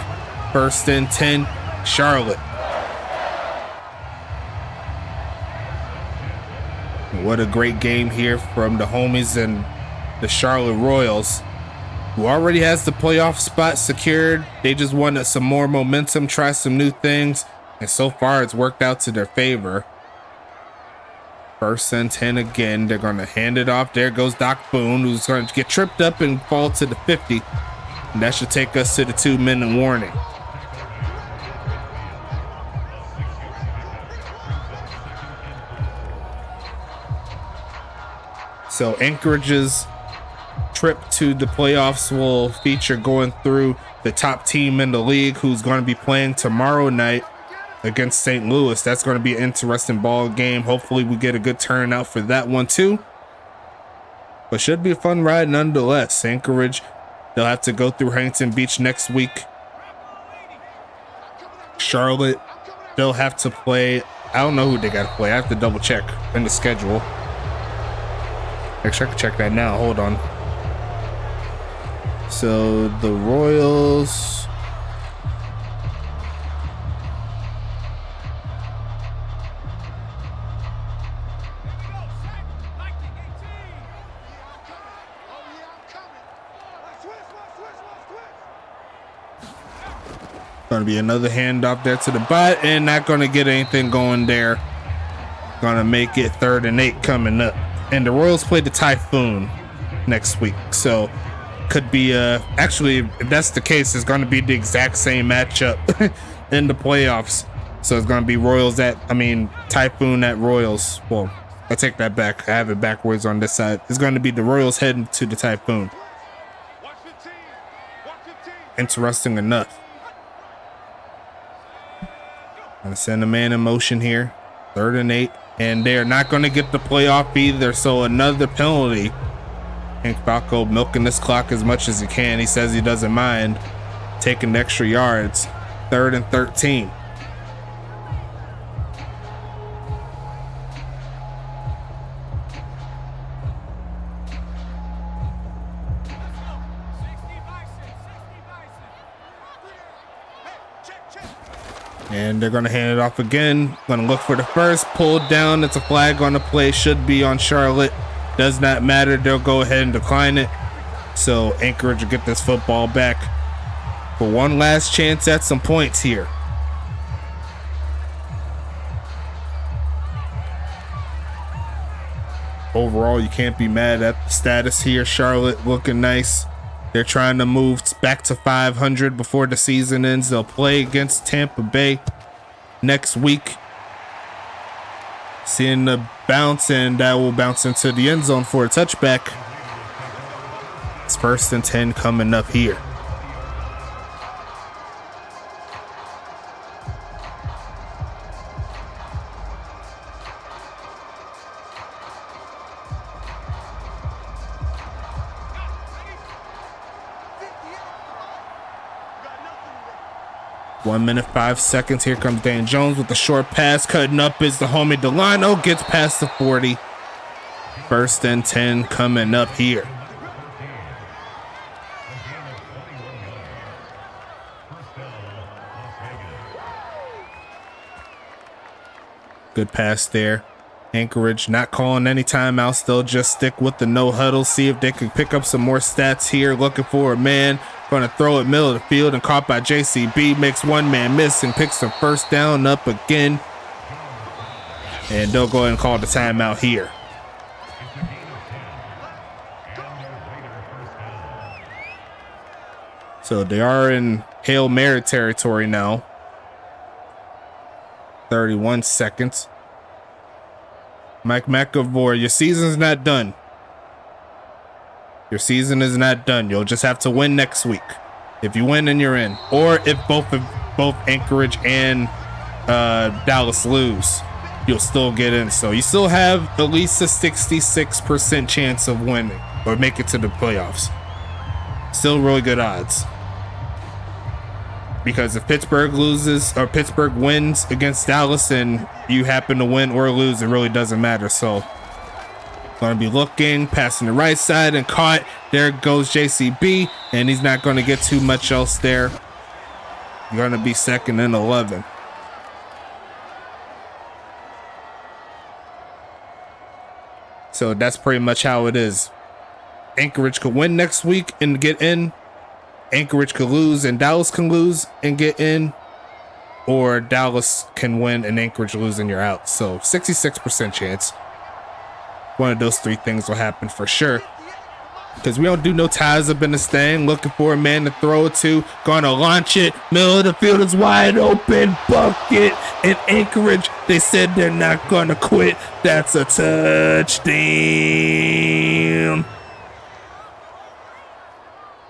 1st and 10, Charlotte. What a great game here from the homies and the Charlotte Royals, who already has the playoff spot secured. They just wanted some more momentum, try some new things, and so far it's worked out to their favor. 1st and 10 again. They're going to hand it off. There goes Doc Boone, who's going to get tripped up and fall to the 50. And that should take us to the 2-minute warning. So Anchorage's trip to the playoffs will feature going through the top team in the league, who's going to be playing tomorrow night against St. Louis. That's going to be an interesting ball game. Hopefully we get a good turnout for that one too. But should be a fun ride nonetheless. Anchorage, they'll have to go through Huntington Beach next week. Charlotte, they'll have to play. I don't know who they got to play. I have to double check in the schedule. Actually, I can check that now. Hold on. So the Royals. Going to be another handoff there to the bot, and not going to get anything going there. Going to make it 3rd and 8 coming up. And the Royals play the Typhoon next week. So could be actually, if that's the case, it's going to be the exact same matchup in the playoffs. So it's going to be Typhoon at Royals. Well, I take that back. I have it backwards on this side. It's going to be the Royals heading to the Typhoon. Interesting enough. Gonna send a man in motion here. 3rd and 8. And they're not going to get the playoff either. So another penalty. Hank Falco milking this clock as much as he can. He says he doesn't mind taking extra yards. 3rd and 13. And they're going to hand it off again. Going to look for the first. Pulled down. It's a flag on the play. Should be on Charlotte. Does not matter. They'll go ahead and decline it. So Anchorage will get this football back for one last chance at some points here. Overall, you can't be mad at the status here. Charlotte looking nice. They're trying to move back to 500 before the season ends. They'll play against Tampa Bay next week. Seeing the bounce, and that will bounce into the end zone for a touchback. It's 1st and 10 coming up here. One minute, 5 seconds. Here comes Dan Jones with the short pass. Cutting up is the homie Delano. Gets past the 40. 1st and 10 coming up here. Good pass there. Anchorage not calling any timeouts. They'll just stick with the no huddle. See if they can pick up some more stats here. Looking for a man. Going to throw it middle of the field and caught by JCB. Makes one man miss and picks the 1st down up again. And they'll go ahead and call the timeout here. So they are in Hail Mary territory now. 31 seconds. Mike McAvoy, your season's not done. Your season is not done. You'll just have to win next week. If you win, then you're in. Or if both Anchorage and Dallas lose, you'll still get in. So you still have at least a 66% chance of winning or make it to the playoffs. Still really good odds. Because if Pittsburgh loses or Pittsburgh wins against Dallas and you happen to win or lose, it really doesn't matter. So going to be looking, passing the right side and caught. There goes JCB, and he's not going to get too much else there. Going to be 2nd and 11. So that's pretty much how it is. Anchorage could win next week and get in. Anchorage could lose and Dallas can lose and get in. Or Dallas can win and Anchorage lose and you're out. So 66% chance. One of those 3 things will happen for sure. Because we don't do no ties up in the stand. Looking for a man to throw it to. Gonna launch it. Middle of the field is wide open. Bucket. And Anchorage, they said they're not gonna quit. That's a touchdown.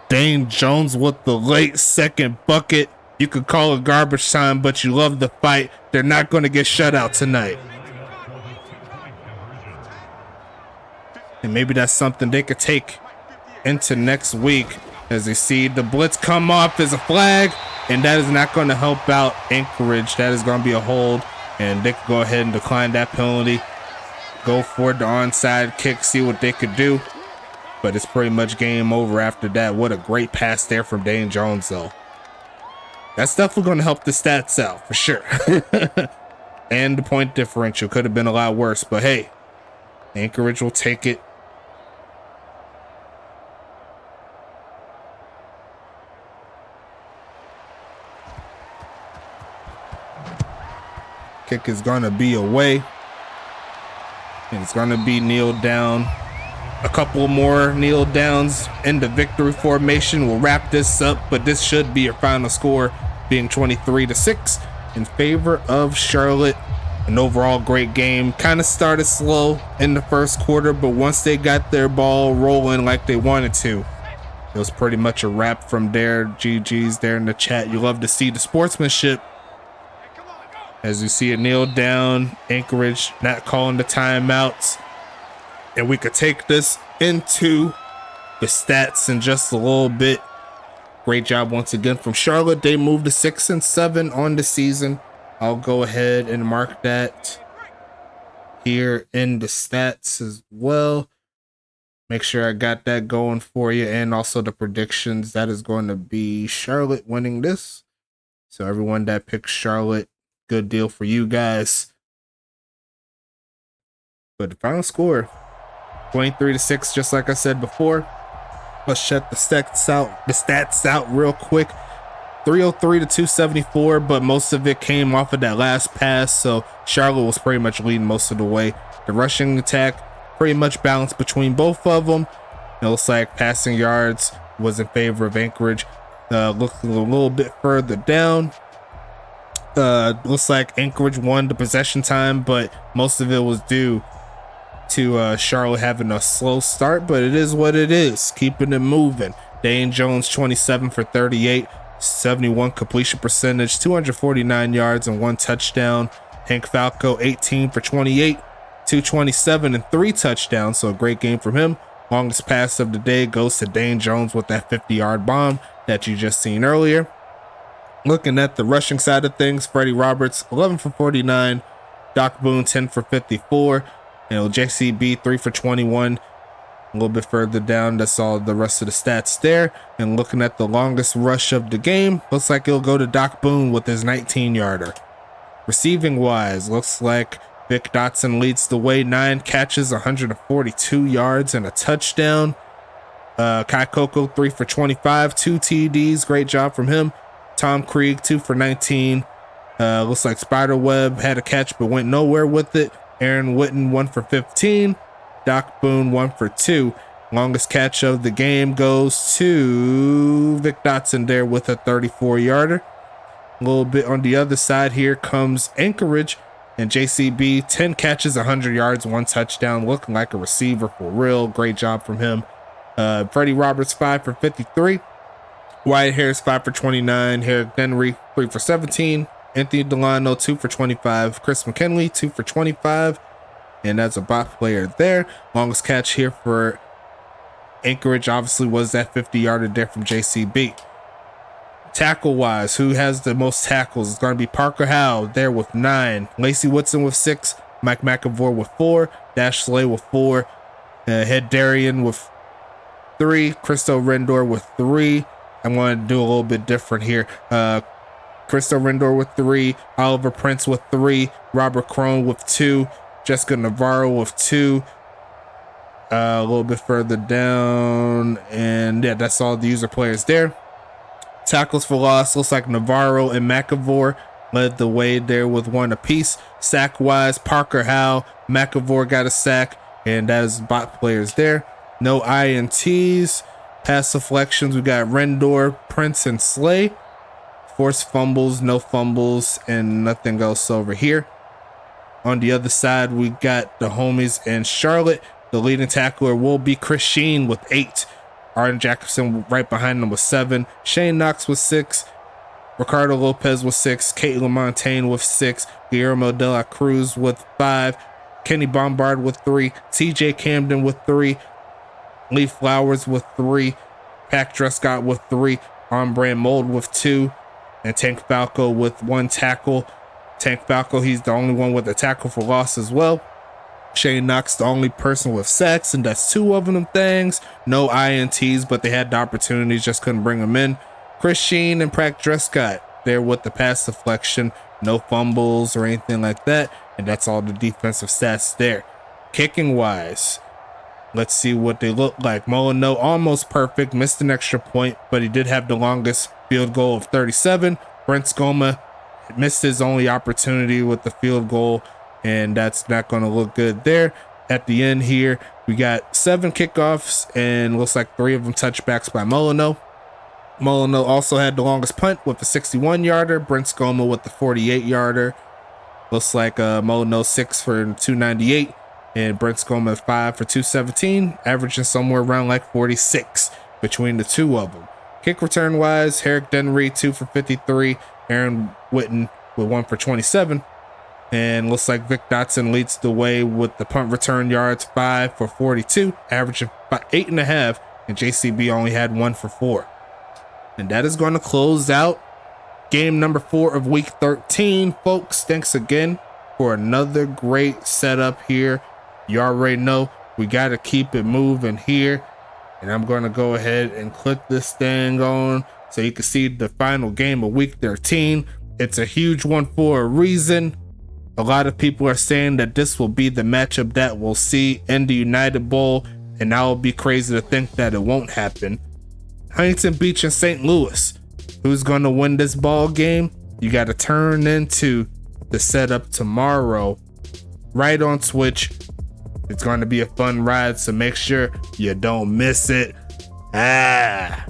Dane Jones with the late 2nd bucket. You could call it garbage time, but you love the fight. They're not going to get shut out tonight. And maybe that's something they could take into next week as they see the blitz come off as a flag, and that is not going to help out Anchorage. That is going to be a hold, and they could go ahead and decline that penalty. Go for the onside kick, see what they could do. But it's pretty much game over after that. What a great pass there from Dane Jones, though. That's definitely going to help the stats out, for sure. And the point differential could have been a lot worse. But hey, Anchorage will take it. Kick is going to be away. And it's going to be kneeled down. A couple more kneel downs in the victory formation will wrap this up, but this should be your final score, being 23-6 in favor of Charlotte. An overall great game. Kind of started slow in the 1st quarter, but once they got their ball rolling like they wanted to, it was pretty much a wrap from there. GG's there in the chat. You love to see the sportsmanship. As you see it kneel down, Anchorage not calling the timeouts. And we could take this into the stats in just a little bit. Great job once again from Charlotte. They moved to 6-7 on the season. I'll go ahead and mark that here in the stats as well. Make sure I got that going for you. And also the predictions. That is going to be Charlotte winning this. So everyone that picked Charlotte, good deal for you guys. But the final score, 23-6, just like I said before. Let's check the stats out real quick. 303 to 274, but most of it came off of that last pass, so Charlotte was pretty much leading most of the way. The rushing attack pretty much balanced between both of them. It looks like passing yards was in favor of Anchorage. Looking a little bit further down, looks like Anchorage won the possession time, but most of it was due to Charlotte having a slow start, but it is what it is, keeping it moving. Dane Jones 27 for 38, 71 completion percentage, 249 yards and 1 touchdown. Hank Falco 18 for 28, 227 and 3 touchdowns, so a great game from him. Longest pass of the day goes to Dane Jones with that 50-yard bomb that you just seen earlier. Looking at the rushing side of things, Freddie Roberts 11 for 49, Doc Boone 10 for 54, JCB 3 for 21. A little bit further down, that's all the rest of the stats there. And looking at the longest rush of the game, looks like it'll go to Doc Boone with his 19-yarder. Receiving wise, looks like Vic Dotson leads the way, 9 catches, 142 yards and a touchdown. Kai Coco 3 for 25, 2 TDs, great job from him. Tom Krieg 2 for 19. Looks like Spiderweb had a catch but went nowhere with it. Aaron Witten 1 for 15. Doc Boone 1 for 2. Longest catch of the game goes to Vic Dotson there with a 34-yarder. A little bit on the other side here comes Anchorage and JCB, 10 catches, 100 yards, 1 touchdown, looking like a receiver for real. Great job from him. Freddie Roberts 5 for 53. Wyatt Harris 5 for 29. Herrick Henry 3 for 17. Anthony Delano 2 for 25. Chris McKinley 2 for 25. And that's a bot player there. Longest catch here for Anchorage obviously was that 50-yarder there from JCB. Tackle wise, who has the most tackles? It's going to be Parker Howell there with 9. Lacey Woodson with 6. Mike McAvoy with 4. Dash Slay with 4. Head Darian with 3. Christo Rendor with 3. I'm going to do a little bit different here. Christo Rendor with 3. Oliver Prince with 3. Robert Crone with 2. Jessica Navarro with 2. A little bit further down. And yeah, that's all the user players there. Tackles for loss, looks like Navarro and McAvoy led the way there with 1 apiece. Sack wise, Parker Howell, McAvoy got a sack, and that is bot players there. No INTs. Pass deflections, we got Rendor, Prince, and Slay. Forced fumbles, no fumbles, and nothing else over here. On the other side, we got the homies in Charlotte. The leading tackler will be Chris Sheen with 8. Arden Jacobson right behind him with 7. Shane Knox with 6. Ricardo Lopez with 6. Caitlin Montaigne with 6. Guillermo de la Cruz with 5. Kenny Bombard with 3. TJ Camden with 3. Lee Flowers with 3. Pac Drescott with 3. Brand Mold with 2. And Tank Falco with 1 tackle. Tank Falco, he's the only one with a tackle for loss as well. Shane Knox, the only person with sacks, and that's 2 of them things. No INTs, but they had the opportunities, just couldn't bring them in. Chris Sheen and Pac Drescott there with the pass deflection. No fumbles or anything like that. And that's all the defensive stats there. Kicking wise, let's see what they look like. Molyneux almost perfect, missed an extra point, but he did have the longest field goal of 37. Brent Skoma missed his only opportunity with the field goal, and that's not going to look good there. At the end here, we got 7 kickoffs, and looks like 3 of them touchbacks by Molyneux. Molyneux also had the longest punt with the 61-yarder. Brent Skoma with the 48-yarder. Looks like Molyneux 6 for 298, and Brent Skoma 5 for 217, averaging somewhere around like 46 between the 2 of them. Kick return wise, Herrick Denry 2 for 53, Aaron Witten with 1 for 27. And looks like Vic Dotson leads the way with the punt return yards, 5 for 42, averaging about 8.5, and JCB only had 1 for 4. And that is going to close out game number 4 of week 13. Folks, thanks again for another great setup here. You already know we got to keep it moving here. And I'm going to go ahead and click this thing on so you can see the final game of week 13. It's a huge one for a reason. A lot of people are saying that this will be the matchup that we'll see in the United Bowl, and I will be crazy to think that it won't happen. Huntington Beach and St. Louis. Who's going to win this ball game? You got to turn into the setup tomorrow right on Twitch. It's going to be a fun ride, so make sure you don't miss it. Ah.